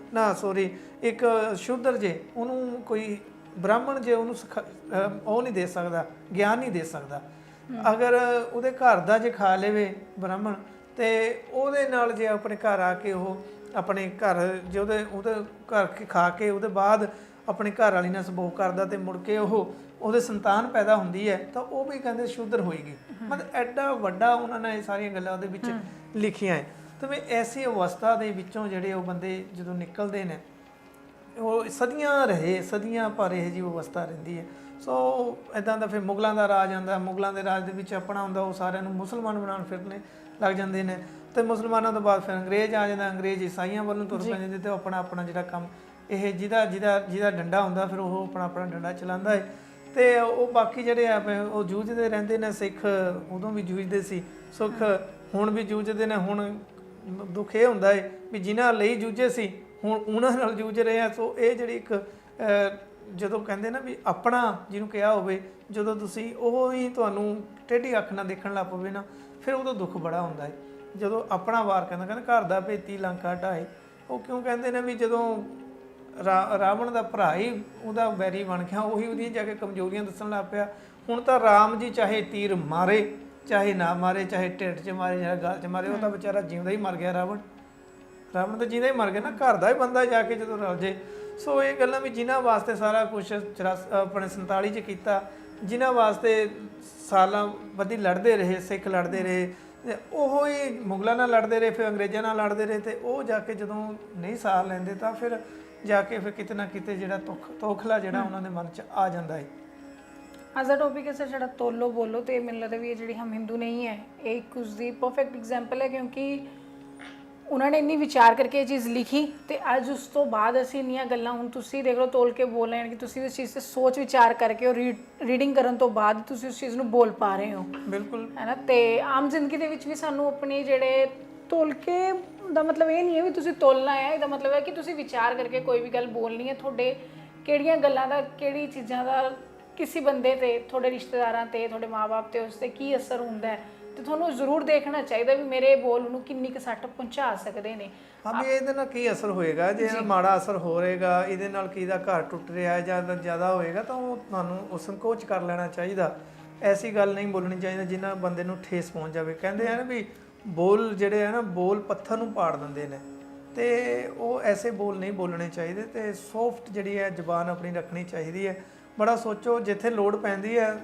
Speaker 2: ਇੱਕ ਸ਼ੂਦਰ ਜੇ ਉਹਨੂੰ ਕੋਈ ਬ੍ਰਾਹਮਣ ਜੇ ਉਹਨੂੰ ਉਹ ਨਹੀਂ ਦੇ ਸਕਦਾ, ਗਿਆਨ ਨਹੀਂ ਦੇ ਸਕਦਾ। ਅਗਰ ਉਹਦੇ ਘਰ ਦਾ ਜੇ ਖਾ ਲਵੇ ਬ੍ਰਾਹਮਣ ਤੇ ਉਹਦੇ ਨਾਲ ਜੇ ਆਪਣੇ ਘਰ ਆ ਕੇ ਉਹ ਆਪਣੇ ਘਰ ਜੇ ਉਹਦੇ ਘਰ ਖਾ ਕੇ ਉਹਦੇ ਬਾਅਦ ਆਪਣੀ ਘਰ ਵਾਲੀ ਨਾਲ ਸੰਭੋਗ ਕਰਦਾ ਤੇ ਮੁੜ ਕੇ ਉਹਦੇ ਸੰਤਾਨ ਪੈਦਾ ਹੁੰਦੀ ਹੈ ਤਾਂ ਉਹ ਵੀ ਕਹਿੰਦੇ ਸ਼ੂਦਰ ਹੋਏਗੀ। ਮਤਲਬ ਐਡਾ ਵੱਡਾ ਉਹਨਾਂ ਨੇ ਇਹ ਸਾਰੀਆਂ ਗੱਲਾਂ ਉਹਦੇ ਵਿੱਚ ਲਿਖੀਆਂ ਹੈ। ਤੇ ਵੀ ਐਸੀ ਅਵਸਥਾ ਦੇ ਵਿੱਚੋਂ ਜਿਹੜੇ ਉਹ ਬੰਦੇ ਜਦੋਂ ਨਿਕਲਦੇ ਨੇ ਉਹ ਸਦੀਆਂ ਪਰ ਇਹ ਜਿਹੀ ਅਵਸਥਾ ਰਹਿੰਦੀ ਹੈ। ਸੋ ਇੱਦਾਂ ਦਾ ਫਿਰ ਮੁਗਲਾਂ ਦਾ ਰਾਜ ਆਉਂਦਾ। ਮੁਗਲਾਂ ਦੇ ਰਾਜ ਦੇ ਵਿੱਚ ਆਪਣਾ ਹੁੰਦਾ ਉਹ ਸਾਰਿਆਂ ਨੂੰ ਮੁਸਲਮਾਨ ਬਣਾਉਣ ਫਿਰਨੇ ਲੱਗ ਜਾਂਦੇ ਨੇ ਤੇ ਮੁਸਲਮਾਨਾਂ ਤੋਂ ਬਾਅਦ ਫਿਰ ਅੰਗਰੇਜ਼ ਆ ਜਾਂਦਾ। ਅੰਗਰੇਜ਼ ਈਸਾਈਆਂ ਵੱਲੋਂ ਤੁਰ ਪੈ ਜਾਂਦੇ ਤੇ ਉਹ ਆਪਣਾ ਜਿਹੜਾ ਕੰਮ ਇਹ ਜਿਹਦਾ ਡੰਡਾ ਹੁੰਦਾ ਫਿਰ ਉਹ ਆਪਣਾ ਡੰਡਾ ਚਲਾਉਂਦਾ ਹੈ। ਤੇ ਉਹ ਬਾਕੀ ਜਿਹੜੇ ਆ ਉਹ ਜੂਝਦੇ ਰਹਿੰਦੇ ਨੇ। ਸਿੱਖ ਉਦੋਂ ਵੀ ਜੂਝਦੇ ਸੀ, ਸੁੱਖ ਹੁਣ ਵੀ ਜੂਝਦੇ ਨੇ। ਹੁਣ ਦੁੱਖ ਇਹ ਹੁੰਦਾ ਹੈ ਵੀ ਜਿਨ੍ਹਾਂ ਲਈ ਜੂਝੇ ਸੀ ਹੁਣ ਉਹਨਾਂ ਨਾਲ ਜੂਝ ਰਹੇ ਆ। ਸੋ ਇਹ ਜਿਹੜੀ ਇੱਕ ਜਦੋਂ ਕਹਿੰਦੇ ਨਾ ਵੀ ਆਪਣਾ ਜਿਹਨੂੰ ਕਿਹਾ ਹੋਵੇ, ਜਦੋਂ ਤੁਸੀਂ ਉਹ ਹੀ ਤੁਹਾਨੂੰ ਟੇਢੀ ਅੱਖ ਨਾਲ ਦੇਖਣ ਲੱਗ ਪਵੇ ਨਾ ਫਿਰ ਉਦੋਂ ਦੁੱਖ ਬੜਾ ਹੁੰਦਾ ਹੈ। ਜਦੋਂ ਆਪਣਾ ਵਾਰ ਕਹਿੰਦਾ ਘਰ ਦਾ ਭੇਤੀ ਲੰਕਾ ਢਾਏ। ਉਹ ਕਿਉਂ ਕਹਿੰਦੇ ਨੇ ਵੀ ਜਦੋਂ ਰਾਵਣ ਦਾ ਭਰਾ ਹੀ ਉਹਦਾ ਵੈਰੀ ਬਣ ਗਿਆ, ਉਹੀ ਉਹਦੀਆਂ ਜਾ ਕੇ ਕਮਜ਼ੋਰੀਆਂ ਦੱਸਣ ਲੱਗ ਪਿਆ। ਹੁਣ ਤਾਂ ਰਾਮ ਜੀ ਚਾਹੇ ਤੀਰ ਮਾਰੇ ਚਾਹੇ ਨਾ ਮਾਰੇ, ਚਾਹੇ ਢਿੱਡ 'ਚ ਮਾਰੇ ਜਾਂ ਗਲ 'ਚ ਮਾਰੇ, ਉਹ ਤਾਂ ਵਿਚਾਰਾ ਜਿਉਂਦਾ ਹੀ ਮਰ ਗਿਆ। ਰਾਵਣ ਤਾਂ ਜਿਉਂਦਾ ਹੀ ਮਰ ਗਿਆ ਨਾ, ਘਰ ਦਾ ਹੀ ਬੰਦਾ ਜਾ ਕੇ ਜਦੋਂ ਰਲ ਜੇ। ਸੋ ਇਹ ਗੱਲਾਂ ਵੀ ਜਿਨ੍ਹਾਂ ਵਾਸਤੇ ਸਾਰਾ ਕੁਛ ਆਪਣੇ 47 'ਚ ਕੀਤਾ, ਜਿਨ੍ਹਾਂ ਵਾਸਤੇ ਸਾਲਾਂ ਬੱਧੀ ਲੜਦੇ ਰਹੇ, ਸਿੱਖ ਲੜਦੇ ਰਹੇ, ਉਹ ਹੀ ਮੁਗਲਾਂ ਨਾਲ ਲੜਦੇ ਰਹੇ, ਫਿਰ ਅੰਗਰੇਜ਼ਾਂ ਨਾਲ ਲੜਦੇ ਰਹੇ। ਤੇ ਉਹ ਜਾ ਕੇ ਜਦੋਂ ਨਹੀਂ ਸਾਰ ਲੈਂਦੇ ਤਾਂ ਫਿਰ ਜਾ ਕੇ ਫਿਰ ਕਿਤੇ ਨਾ ਕਿਤੇ ਜਿਹੜਾ ਤੋਖਲਾ ਜਿਹੜਾ ਉਹਨਾਂ ਦੇ ਮਨ 'ਚ ਆ ਜਾਂਦਾ ਹੈ।
Speaker 1: ਅੱਜ ਦਾ ਟੌਪਿਕ ਹੈ ਸਰ ਜਿਹੜਾ ਤੋਲੋ ਬੋਲੋ। ਤੇ ਮੈਨੂੰ ਲੱਗਦਾ ਵੀ ਇਹ ਜਿਹੜੀ ਹਮ ਹਿੰਦੂ ਨਹੀਂ ਹੈ ਇਹ ਇੱਕ ਉਸਦੀ ਪਰਫੈਕਟ ਐਗਜ਼ਾਮਪਲ ਹੈ, ਕਿਉਂਕਿ ਉਹਨਾਂ ਨੇ ਇੰਨੀ ਵਿਚਾਰ ਕਰਕੇ ਇਹ ਚੀਜ਼ ਲਿਖੀ ਤੇ ਅੱਜ ਉਸ ਤੋਂ ਬਾਅਦ ਅਸੀਂ ਇੰਨੀਆਂ ਗੱਲਾਂ ਹੁਣ ਤੁਸੀਂ ਦੇਖ ਲਓ ਤੋਲ ਕੇ ਬੋਲ ਰਹੇ ਹੋ ਕਿ ਤੁਸੀਂ ਉਸ ਚੀਜ਼ 'ਤੇ ਸੋਚ ਵਿਚਾਰ ਕਰਕੇ ਉਹ ਰੀਡਿੰਗ ਕਰਨ ਤੋਂ ਬਾਅਦ ਤੁਸੀਂ ਉਸ ਚੀਜ਼ ਨੂੰ ਬੋਲ ਪਾ ਰਹੇ ਹੋ। ਬਿਲਕੁਲ ਹੈ ਨਾ। ਤੇ ਆਮ ਜ਼ਿੰਦਗੀ ਦੇ ਵਿੱਚ ਵੀ ਸਾਨੂੰ ਆਪਣੇ ਜਿਹੜੇ ਤੋਲ ਕੇ ਦਾ ਮਤਲਬ ਇਹ ਨਹੀਂ ਹੈ ਵੀ ਤੁਸੀਂ ਤੋਲਣਾ ਹੈ, ਇਹਦਾ ਮਤਲਬ ਹੈ ਕਿ ਤੁਸੀਂ ਵਿਚਾਰ ਕਰਕੇ ਕੋਈ ਵੀ ਗੱਲ ਬੋਲਣੀ ਹੈ। ਤੁਹਾਡੇ ਕਿਹੜੀਆਂ ਗੱਲਾਂ ਦਾ, ਕਿਹੜੀ ਚੀਜ਼ਾਂ ਦਾ ਕਿਸੇ ਬੰਦੇ 'ਤੇ, ਤੁਹਾਡੇ ਰਿਸ਼ਤੇਦਾਰਾਂ 'ਤੇ, ਤੁਹਾਡੇ ਮਾਂ-ਬਾਪ 'ਤੇ ਉਸ 'ਤੇ ਕੀ ਅਸਰ ਹੁੰਦਾ ਹੈ ਤੇ ਤੁਹਾਨੂੰ ਜ਼ਰੂਰ ਦੇਖਣਾ ਚਾਹੀਦਾ ਵੀ ਮੇਰੇ ਬੋਲ ਨੂੰ ਕਿੰਨੀ ਕੁ ਸੱਟ ਪਹੁੰਚਾ ਸਕਦੇ ਨੇ।
Speaker 2: ਹਾਂ ਵੀ ਇਹਦੇ ਨਾਲ ਕੀ ਅਸਰ ਹੋਏਗਾ, ਜੇ ਮਾੜਾ ਅਸਰ ਹੋ ਰਹੇਗਾ, ਇਹਦੇ ਨਾਲ ਕਿਹਦਾ ਘਰ ਟੁੱਟ ਰਿਹਾ ਜਾਂ ਜ਼ਿਆਦਾ ਹੋਏਗਾ ਤਾਂ ਉਹ ਤੁਹਾਨੂੰ ਉਹ ਸੰਕੋਚ ਕਰ ਲੈਣਾ ਚਾਹੀਦਾ। ਐਸੀ ਗੱਲ ਨਹੀਂ ਬੋਲਣੀ ਚਾਹੀਦੀ ਜਿੰਨਾ ਬੰਦੇ ਨੂੰ ਠੇਸ ਪਹੁੰਚ ਜਾਵੇ। ਕਹਿੰਦੇ ਆ ਨਾ ਵੀ ਬੋਲ ਜਿਹੜੇ ਆ ਨਾ ਬੋਲ ਪੱਥਰ ਨੂੰ ਪਾੜ ਦਿੰਦੇ ਨੇ ਤੇ ਉਹ ਐਸੇ ਬੋਲ ਨਹੀਂ ਬੋਲਣੇ ਚਾਹੀਦੇ। ਤੇ ਸੌਫਟ ਜਿਹੜੀ ਹੈ ਜ਼ੁਬਾਨ ਆਪਣੀ ਰੱਖਣੀ ਚਾਹੀਦੀ ਹੈ। ਬੜਾ ਸੋਚੋ ਜਿੱਥੇ ਲੋੜ ਪੈਂਦੀ ਹੈ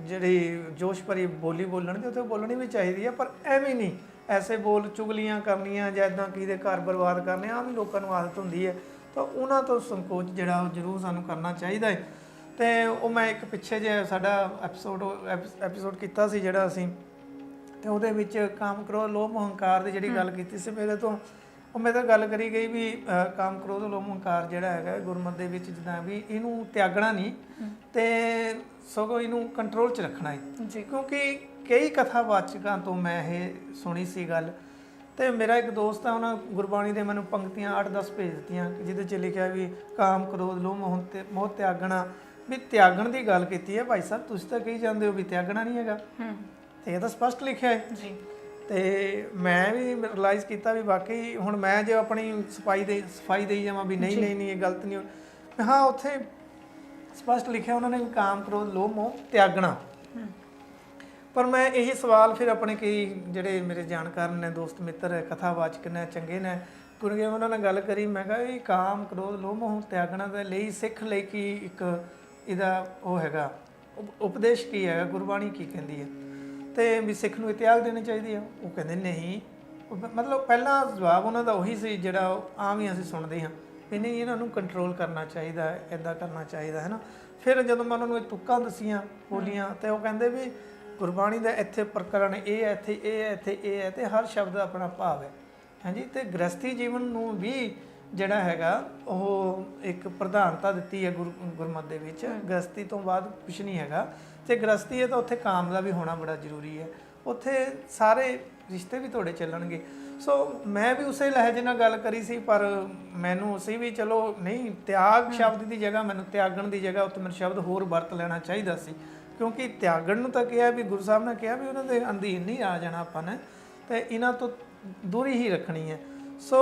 Speaker 2: ਜਿਹੜੀ ਜੋਸ਼ ਭਰੀ ਬੋਲੀ ਬੋਲਣ ਦੀ ਉੱਥੇ ਬੋਲਣੀ ਵੀ ਚਾਹੀਦੀ ਹੈ, ਪਰ ਐਵੇਂ ਨਹੀਂ ਐਸੇ ਬੋਲ ਚੁਗਲੀਆਂ ਕਰਨੀਆਂ ਜਾਂ ਇੱਦਾਂ ਕਿਹਦੇ ਘਰ ਬਰਬਾਦ ਕਰਨੇ ਆ ਵੀ ਲੋਕਾਂ ਨੂੰ ਆਦਤ ਹੁੰਦੀ ਹੈ। ਤਾਂ ਉਹਨਾਂ ਤੋਂ ਸੰਕੋਚ ਜਿਹੜਾ ਉਹ ਜ਼ਰੂਰ ਸਾਨੂੰ ਕਰਨਾ ਚਾਹੀਦਾ ਹੈ। ਤੇ ਉਹ ਮੈਂ ਇੱਕ ਪਿੱਛੇ ਜੇ ਸਾਡਾ ਐਪੀਸੋਡ ਕੀਤਾ ਸੀ ਜਿਹੜਾ ਅਸੀਂ, ਤੇ ਉਹਦੇ ਵਿੱਚ ਕਾਮ ਕ੍ਰੋਧ ਲੋਭ ਹੰਕਾਰ ਦੀ ਜਿਹੜੀ ਗੱਲ ਕੀਤੀ ਸੀ ਮੇਰੇ ਤਾਂ ਗੱਲ ਕਰੀ ਗਈ ਵੀ ਕਾਮ ਕ੍ਰੋਧ ਲੋਭ ਹੰਕਾਰ ਜਿਹੜਾ ਹੈਗਾ ਗੁਰਮਤਿ ਦੇ ਵਿੱਚ ਜਿੱਦਾਂ ਵੀ ਇਹਨੂੰ ਤਿਆਗਣਾ ਨਹੀਂ ਤੇ ਸਗੋਂ ਇਹਨੂੰ ਕੰਟਰੋਲ 'ਚ ਰੱਖਣਾ ਹੈ। ਕਿਉਂਕਿ ਕਈ ਕਥਾਵਾਚਕਾਂ ਤੋਂ ਮੈਂ ਇਹ ਸੁਣੀ ਸੀ ਗੱਲ। ਤੇ ਮੇਰਾ ਇੱਕ ਦੋਸਤ ਆ, ਉਹਨਾਂ ਗੁਰਬਾਣੀ ਦੇ ਮੈਨੂੰ ਪੰਕਤੀਆਂ 8-10 ਭੇਜ ਦਿੱਤੀਆਂ ਜਿਹਦੇ 'ਚ ਲਿਖਿਆ ਵੀ ਕਾਮ ਕ੍ਰੋਧ ਲੋਭ ਮੋਹ ਤਿਆਗਣਾ, ਵੀ ਤਿਆਗਣ ਦੀ ਗੱਲ ਕੀਤੀ ਹੈ। ਭਾਈ ਸਾਹਿਬ ਤੁਸੀਂ ਤਾਂ ਕਹੀ ਜਾਂਦੇ ਹੋ ਵੀ ਤਿਆਗਣਾ ਨਹੀਂ ਹੈਗਾ, ਤੇ ਇਹ ਤਾਂ ਸਪਸ਼ਟ ਲਿਖਿਆ ਹੈ ਜੀ। ਤੇ ਮੈਂ ਵੀ ਰਿਅਲਾਈਜ਼ ਕੀਤਾ ਵੀ ਵਾਕਈ ਹੁਣ ਮੈਂ ਜੇ ਆਪਣੀ ਸਫਾਈ ਦੇਈ ਜਾਵਾਂ ਵੀ ਨਹੀਂ ਇਹ ਗਲਤ ਨਹੀਂ, ਹਾਂ ਉੱਥੇ ਸਪਸ਼ਟ ਲਿਖਿਆ ਉਹਨਾਂ ਨੇ ਵੀ ਕਾਮ ਕ੍ਰੋਧ ਲੋਭ ਮੋਹ ਤਿਆਗਣਾ। ਪਰ ਮੈਂ ਇਹੀ ਸਵਾਲ ਫਿਰ ਆਪਣੇ ਕਈ ਜਿਹੜੇ ਮੇਰੇ ਜਾਣਕਾਰ ਨੇ, ਦੋਸਤ ਮਿੱਤਰ ਕਥਾਵਾਚਕ ਨੇ, ਚੰਗੇ ਨੇ, ਕਿਉਂਕਿ ਉਹਨਾਂ ਨਾਲ ਗੱਲ ਕਰੀ। ਮੈਂ ਕਿਹਾ ਇਹ ਕਾਮ ਕ੍ਰੋਧ ਲੋਭ ਮੋਹ ਤਿਆਗਣਾ ਦੇ ਲਈ ਸਿੱਖ ਲਈ ਕੀ ਇੱਕ ਇਹਦਾ ਉਹ ਹੈਗਾ ਉਪਦੇਸ਼ ਕੀ ਹੈਗਾ, ਗੁਰਬਾਣੀ ਕੀ ਕਹਿੰਦੀ ਹੈ ਤੇ ਵੀ ਸਿੱਖ ਨੂੰ ਇਹ ਤਿਆਗ ਦੇਣੀ ਚਾਹੀਦੀ ਆ। ਉਹ ਕਹਿੰਦੇ ਨਹੀਂ, ਮਤਲਬ ਪਹਿਲਾ ਜਵਾਬ ਉਹਨਾਂ ਦਾ ਉਹੀ ਸੀ ਜਿਹੜਾ ਆਮ ਹੀ ਅਸੀਂ ਸੁਣਦੇ ਹਾਂ ਵੀ ਨਹੀਂ ਇਹਨਾਂ ਨੂੰ ਕੰਟਰੋਲ ਕਰਨਾ ਚਾਹੀਦਾ, ਇੱਦਾਂ ਕਰਨਾ ਚਾਹੀਦਾ ਹੈ ਨਾ। ਫਿਰ ਜਦੋਂ ਮੈਂ ਉਹਨਾਂ ਨੂੰ ਇਹ ਤੁੱਕਾਂ ਦੱਸੀਆਂ ਬੋਲੀਆਂ ਤੇ ਉਹ ਕਹਿੰਦੇ ਵੀ ਗੁਰਬਾਣੀ ਦਾ ਇੱਥੇ ਪ੍ਰਕਰਨ ਇਹ ਹੈ, ਇੱਥੇ ਇਹ ਹੈ, ਇੱਥੇ ਇਹ ਹੈ, ਤੇ ਹਰ ਸ਼ਬਦ ਦਾ ਆਪਣਾ ਭਾਵ ਹੈ। ਹਾਂਜੀ, ਤੇ ਗ੍ਰਸਤੀ ਜੀਵਨ ਨੂੰ ਵੀ ਜਿਹੜਾ ਹੈਗਾ ਉਹ ਇੱਕ ਪ੍ਰਧਾਨਤਾ ਦਿੱਤੀ ਹੈ ਗੁਰਮਤਿ ਦੇ ਵਿੱਚ। ਗ੍ਰਸਤੀ ਤੋਂ ਬਾਅਦ ਕੁਝ ਨਹੀਂ ਹੈਗਾ। ਤੇ ਗ੍ਰਸਤੀ ਹੈ ਤਾਂ ਉੱਥੇ ਕਾਮ ਦਾ ਵੀ ਹੋਣਾ ਬੜਾ ਜ਼ਰੂਰੀ ਹੈ। ਉੱਥੇ ਸਾਰੇ ਰਿਸ਼ਤੇ ਵੀ ਤੁਹਾਡੇ ਚੱਲਣਗੇ। ਸੋ ਮੈਂ ਵੀ ਉਸੇ ਲਹਿਜੇ ਨਾਲ ਗੱਲ ਕਰੀ ਸੀ, ਪਰ ਮੈਨੂੰ ਸੀ ਵੀ ਚਲੋ ਨਹੀਂ, ਤਿਆਗ ਸ਼ਬਦ ਦੀ ਜਗ੍ਹਾ ਮੈਨੂੰ ਤਿਆਗਣ ਦੀ ਜਗ੍ਹਾ ਉੱਤੇ ਮੈਨੂੰ ਸ਼ਬਦ ਹੋਰ ਵਰਤ ਲੈਣਾ ਚਾਹੀਦਾ ਸੀ, ਕਿਉਂਕਿ ਤਿਆਗਣ ਨੂੰ ਤਾਂ ਕਿਹਾ ਵੀ ਗੁਰੂ ਸਾਹਿਬ ਨੇ ਕਿਹਾ ਵੀ ਉਹਨਾਂ ਦੇ ਅਧੀਨ ਨਹੀਂ ਆ ਜਾਣਾ ਆਪਾਂ ਨੇ, ਤੇ ਇਹਨਾਂ ਤੋਂ ਦੂਰੀ ਹੀ ਰੱਖਣੀ ਹੈ। ਸੋ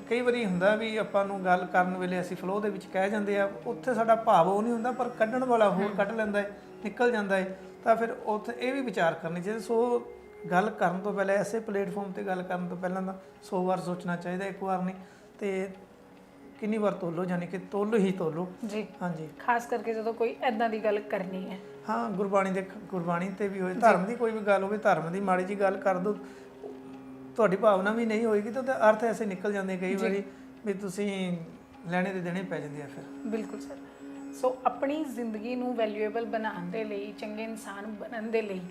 Speaker 2: ਕਈ ਵਾਰੀ ਹੁੰਦਾ ਵੀ ਆਪਾਂ ਨੂੰ ਗੱਲ ਕਰਨ ਵੇਲੇ ਅਸੀਂ ਫਲੋ ਦੇ ਵਿੱਚ ਕਹਿ ਜਾਂਦੇ ਆ, ਉੱਥੇ ਸਾਡਾ ਭਾਵ ਉਹ ਨਹੀਂ ਹੁੰਦਾ, ਪਰ ਕੱਢਣ ਵਾਲਾ ਹੋਰ ਕੱਢ ਲੈਂਦਾ ਹੈ, ਨਿਕਲ ਜਾਂਦਾ ਹੈ। ਤਾਂ ਫਿਰ ਉੱਥੇ ਇਹ ਵੀ ਵਿਚਾਰ ਕਰਨੀ ਚਾਹੀਦਾ। ਸੋ ਗੱਲ ਕਰਨ ਤੋਂ ਪਹਿਲਾਂ, ਐਸੇ ਪਲੇਟਫਾਰਮ ਤੇ ਗੱਲ ਕਰਨ ਤੋਂ ਪਹਿਲਾਂ ਤਾਂ 100 ਵਾਰ ਸੋਚਣਾ ਚਾਹੀਦਾ, ਇੱਕ ਵਾਰ ਨਹੀਂ। ਤੇ ਕਿੰਨੀ ਵਾਰ ਤੋਲੋ, ਯਾਨੀ ਕਿ ਤੋਲੋ ਹੀ ਤੋਲੋ ਜੀ। ਹਾਂਜੀ,
Speaker 1: ਖਾਸ ਕਰਕੇ ਜਦੋਂ ਕੋਈ ਐਦਾਂ ਦੀ ਗੱਲ ਕਰਨੀ ਹੈ।
Speaker 2: ਹਾਂ, ਗੁਰਬਾਣੀ ਤੇ ਵੀ ਹੋਏ, ਧਰਮ ਦੀ ਕੋਈ ਵੀ ਗੱਲ ਹੋਵੇ, ਧਰਮ ਦੀ ਮਾੜੀ ਜੀ ਗੱਲ ਕਰ ਦੋ, ਤੁਹਾਡੀ ਭਾਵਨਾ ਵੀ ਨਹੀਂ ਹੋਏਗੀ ਤਾਂ ਉਹਦਾ ਅਰਥ ਐਸੇ ਨਿਕਲ ਜਾਂਦੇ ਕਈ ਵਾਰੀ ਵੀ ਤੁਸੀਂ ਲੈਣੇ ਤੇ ਦੇਣੇ ਪੈ ਜਾਂਦੇ ਆ ਫਿਰ।
Speaker 1: ਬਿਲਕੁਲ ਸਰ। ਸੋ ਆਪਣੀ ਜ਼ਿੰਦਗੀ ਨੂੰ ਵੈਲਿਊਏਬਲ ਬਣਾਉਣ ਦੇ ਲਈ, ਚੰਗੇ ਇਨਸਾਨ ਬਣਨ ਦੇ ਲਈ,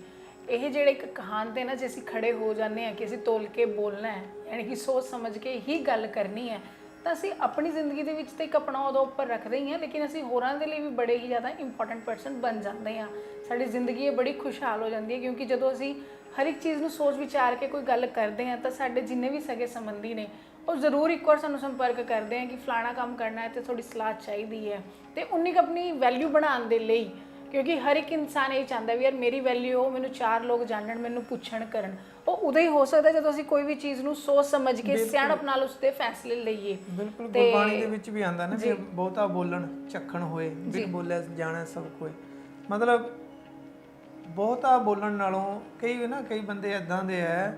Speaker 1: ਇਹ ਜਿਹੜੇ ਇੱਕ ਕਹਾਣ ਤੇ ਨਾ ਜੇ ਅਸੀਂ ਖੜੇ ਹੋ ਜਾਂਦੇ ਹਾਂ ਕਿ ਅਸੀਂ ਤੋਲ ਕੇ ਬੋਲਣਾ ਹੈ, ਯਾਨੀ ਕਿ ਸੋਚ ਸਮਝ ਕੇ ਹੀ ਗੱਲ ਕਰਨੀ ਹੈ, ਤਾਂ ਅਸੀਂ ਆਪਣੀ ਜ਼ਿੰਦਗੀ ਦੇ ਵਿੱਚ ਤਾਂ ਇੱਕ ਆਪਣਾ ਉਹਦਾ ਉੱਪਰ ਰੱਖਦੇ ਹੀ ਹਾਂ, ਲੇਕਿਨ ਅਸੀਂ ਹੋਰਾਂ ਦੇ ਲਈ ਵੀ ਬੜੇ ਹੀ ਜ਼ਿਆਦਾ ਇੰਪੋਰਟੈਂਟ ਪਰਸਨ ਬਣ ਜਾਂਦੇ ਹਾਂ। ਸਾਡੀ ਜ਼ਿੰਦਗੀ ਇਹ ਬੜੀ ਖੁਸ਼ਹਾਲ ਹੋ ਜਾਂਦੀ ਹੈ, ਕਿਉਂਕਿ ਜਦੋਂ ਅਸੀਂ ਹਰ ਇੱਕ ਚੀਜ਼ ਨੂੰ ਸੋਚ ਵਿਚਾਰ ਕੇ ਕੋਈ ਗੱਲ ਕਰਦੇ ਹਾਂ ਤਾਂ ਸਾਡੇ ਜਿੰਨੇ ਵੀ ਸਗੇ ਸੰਬੰਧੀ ਨੇ ਉਹ ਜ਼ਰੂਰ ਇੱਕ ਵਾਰ ਸਾਨੂੰ ਸੰਪਰਕ ਕਰਦੇ ਆ ਕਿ ਫਲਾਣਾ ਕੰਮ ਕਰਨਾ ਹੈ ਤੇ ਥੋੜੀ ਸਲਾਹ ਚਾਹੀਦੀ ਹੈ। ਤੇ ਉਨੀ ਕੁ ਆਪਣੀ ਵੈਲਿਊ ਬਣਾਉਣ ਦੇ ਲਈ, ਕਿਉਂਕਿ ਹਰ ਇੱਕ ਇਨਸਾਨ ਇਹ ਚਾਹੁੰਦਾ ਵੀ ਯਾਰ ਮੇਰੀ ਵੈਲਿਊ ਹੋ, ਮੈਨੂੰ 4 ਲੋਕ ਜਾਣਨ, ਮੈਨੂੰ ਪੁੱਛਣ ਕਰਨ। ਉਹ ਉਦੋਂ ਹੀ ਹੋ ਸਕਦਾ ਜਦੋਂ ਅਸੀਂ ਕੋਈ ਵੀ ਚੀਜ਼ ਨੂੰ ਸੋਚ ਸਮਝ ਕੇ ਸਿਆਣਪ ਨਾਲ ਉਸ ਤੇ ਫੈਸਲੇ ਲਈਏ।
Speaker 2: ਬਿਲਕੁਲ, ਗੁਰਬਾਣੀ ਦੇ ਵਿੱਚ ਵੀ ਆਉਂਦਾ ਨਾ ਕਿ ਬਹੁਤਾ ਬੋਲਣ ਚੱਖਣ ਹੋਏ, ਬਿਨ ਬੋਲਿਆ ਜਾਣਾ ਸਭ ਕੋਈ। ਮਤਲਬ ਬਹੁਤਾ ਬੋਲਣ ਨਾਲੋਂ ਕਈ ਬੰਦੇ ਇਦਾਂ ਦੇ ਆ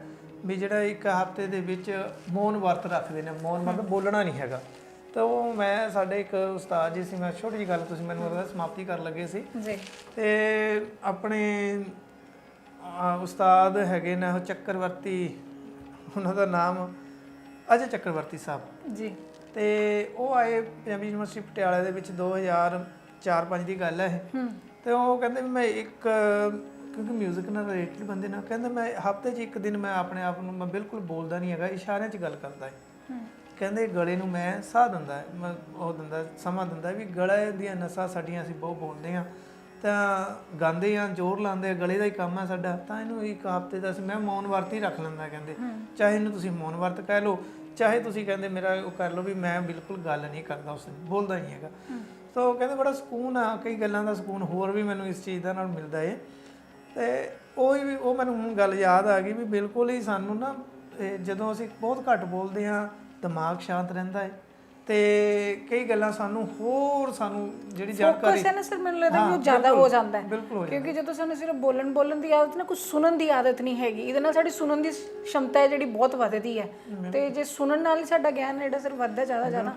Speaker 2: ਵੀ ਜਿਹੜਾ ਇੱਕ ਹਫ਼ਤੇ ਦੇ ਵਿੱਚ ਮੌਨ ਵਰਤ ਰੱਖਦੇ ਨੇ। ਮੌਨ ਮਤਲਬ ਬੋਲਣਾ ਨਹੀਂ ਹੈਗਾ। ਤਾਂ ਉਹ ਮੈਂ ਸਾਡੇ ਇੱਕ ਉਸਤਾਦ ਜੀ ਸੀ, ਮੈਂ ਛੋਟੀ ਜਿਹੀ ਗੱਲ ਤੁਸੀਂ ਮੈਨੂੰ ਉਹਦਾ ਸਮਾਪਤੀ ਕਰਨ ਲੱਗੇ ਸੀ ਜੀ, ਤੇ ਆਪਣੇ ਉਸਤਾਦ ਹੈਗੇ ਨੇ ਉਹ ਚੱਕਰਵਰਤੀ, ਉਹਨਾਂ ਦਾ ਨਾਮ ਅਜੇ ਚੱਕਰਵਰਤੀ ਸਾਹਿਬ ਜੀ। ਤੇ ਉਹ ਆਏ ਪੰਜਾਬੀ ਯੂਨੀਵਰਸਿਟੀ ਪਟਿਆਲਾ ਦੇ ਵਿੱਚ 2004-05 ਦੀ ਗੱਲ ਹੈ ਇਹ। ਤੇ ਉਹ ਕਹਿੰਦੇ ਵੀ ਮੈਂ ਕਿਉਂਕਿ ਮਿਊਜ਼ਿਕ ਨਾਲ ਰਿਲੇਟਡ ਬੰਦੇ ਨਾਲ, ਕਹਿੰਦਾ ਮੈਂ ਹਫ਼ਤੇ 'ਚ ਇੱਕ ਦਿਨ ਮੈਂ ਆਪਣੇ ਆਪ ਨੂੰ ਮੈਂ ਬਿਲਕੁਲ ਬੋਲਦਾ ਨਹੀਂ ਹੈਗਾ, ਇਸ਼ਾਰਿਆਂ 'ਚ ਗੱਲ ਕਰਦਾ ਹੈ। ਕਹਿੰਦੇ ਗਲੇ ਨੂੰ ਮੈਂ ਸਾਹ ਦਿੰਦਾ, ਮੈਂ ਉਹ ਦਿੰਦਾ, ਸਮਾਂ ਦਿੰਦਾ ਵੀ ਗਲੇ ਦੀਆਂ ਨਸਾਂ ਸਾਡੀਆਂ ਅਸੀਂ ਬਹੁਤ ਬੋਲਦੇ ਹਾਂ, ਤਾਂ ਗਾਉਂਦੇ ਹਾਂ, ਜ਼ੋਰ ਲਾਉਂਦੇ, ਗਲੇ ਦਾ ਹੀ ਕੰਮ ਹੈ ਸਾਡਾ। ਤਾਂ ਇਹਨੂੰ ਇੱਕ ਹਫ਼ਤੇ ਦਾ ਮੈਂ ਮੌਨ ਵਰਤ ਹੀ ਰੱਖ ਲੈਂਦਾ। ਕਹਿੰਦੇ ਚਾਹੇ ਇਹਨੂੰ ਤੁਸੀਂ ਮੌਨ ਵਰਤ ਕਹਿ ਲਓ, ਚਾਹੇ ਤੁਸੀਂ ਕਹਿੰਦੇ ਮੇਰਾ ਉਹ ਕਰ ਲਓ ਵੀ ਮੈਂ ਬਿਲਕੁਲ ਗੱਲ ਨਹੀਂ ਕਰਦਾ, ਉਸ ਦਿਨ ਬੋਲਦਾ ਨਹੀਂ ਹੈਗਾ। ਤਾਂ ਕਹਿੰਦੇ ਬੜਾ ਸਕੂਨ ਆ, ਕਈ ਗੱਲਾਂ ਦਾ ਸਕੂਨ ਹੋਰ ਵੀ ਮੈਨੂੰ ਇਸ ਚੀਜ਼ ਦਾ ਨਾਲ ਮਿਲਦਾ ਹੈ। ਤੇ ਉਹ ਮੈਨੂੰ ਹੁਣ ਗੱਲ ਯਾਦ ਆ ਗਈ ਵੀ ਬਿਲਕੁਲ ਹੀ ਸਾਨੂੰ ਨਾ ਜਦੋਂ ਅਸੀਂ ਬਹੁਤ ਘੱਟ ਬੋਲਦੇ ਹਾਂ, ਦਿਮਾਗ ਸ਼ਾਂਤ ਰਹਿੰਦਾ ਹੈ ਤੇ ਕਈ ਗੱਲਾਂ ਸਾਨੂੰ ਜਿਹੜੀ ਜਾਣਕਾਰੀ
Speaker 1: ਫੋਕਸ ਹੈ ਨਾ ਸਰ, ਮੈਨੂੰ ਲੱਗਦਾ ਕਿ ਉਹ ਜ਼ਿਆਦਾ ਹੋ ਜਾਂਦਾ ਹੈ। ਕਿਉਂਕਿ ਜਦੋਂ ਸਾਨੂੰ ਸਿਰਫ ਬੋਲਣ ਦੀ ਆਦਤ ਨਾ, ਕੁਝ ਸੁਣਨ ਦੀ ਆਦਤ ਨਹੀਂ ਹੈਗੀ, ਇਹਦੇ ਨਾਲ ਸਾਡੀ ਸੁਣਨ ਦੀ ਸ਼ਮਤਾ ਹੈ ਜਿਹੜੀ ਬਹੁਤ ਵੱਧਦੀ ਹੈ। ਤੇ ਜੇ ਸੁਣਨ ਨਾਲ ਹੀ ਸਾਡਾ ਗਿਆਨ ਜਿਹੜਾ ਸਰ ਵੱਧਦਾ ਜ਼ਿਆਦਾ।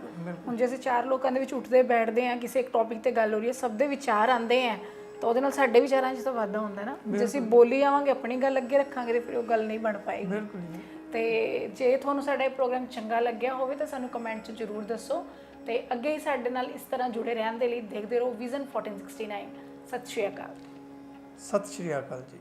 Speaker 1: ਹੁਣ ਜੇ ਅਸੀਂ 4 ਲੋਕਾਂ ਦੇ ਵਿੱਚ ਉੱਠਦੇ ਬੈਠਦੇ ਹਾਂ, ਕਿਸੇ ਇੱਕ ਟੌਪਿਕ ਤੇ ਗੱਲ ਹੋ ਰਹੀ ਹੈ, ਸਭ ਦੇ ਵਿਚਾਰ ਆਉਂਦੇ ਆ, ਤਾਂ ਉਹਦੇ ਨਾਲ ਸਾਡੇ ਵਿਚਾਰਾਂ 'ਚ ਤਾਂ ਵਾਧਾ ਹੁੰਦਾ ਨਾ। ਜੇ ਅਸੀਂ ਬੋਲੀ ਜਾਵਾਂਗੇ, ਆਪਣੀ ਗੱਲ ਅੱਗੇ ਰੱਖਾਂਗੇ, ਤੇ ਫਿਰ ਉਹ ਗੱਲ ਨਹੀਂ ਬਣ ਪਾਏਗੀ। ਬਿਲਕੁਲ। ਤੇ ਜੇ ਤੁਹਾਨੂੰ ਸਾਡਾ ਇਹ ਪ੍ਰੋਗਰਾਮ ਚੰਗਾ ਲੱਗਿਆ ਹੋਵੇ ਤਾਂ ਸਾਨੂੰ ਕਮੈਂਟ 'ਚ ਜ਼ਰੂਰ ਦੱਸੋ, ਤੇ ਅੱਗੇ ਹੀ ਸਾਡੇ ਨਾਲ ਇਸ ਤਰ੍ਹਾਂ ਜੁੜੇ ਰਹਿਣ ਦੇ ਲਈ ਦੇਖਦੇ ਰਹੋ ਵਿਜ਼ਨ 1469। ਸਤਿ ਸ਼੍ਰੀ ਅਕਾਲ।
Speaker 2: ਸਤਿ ਸ਼੍ਰੀ ਅਕਾਲ ਜੀ।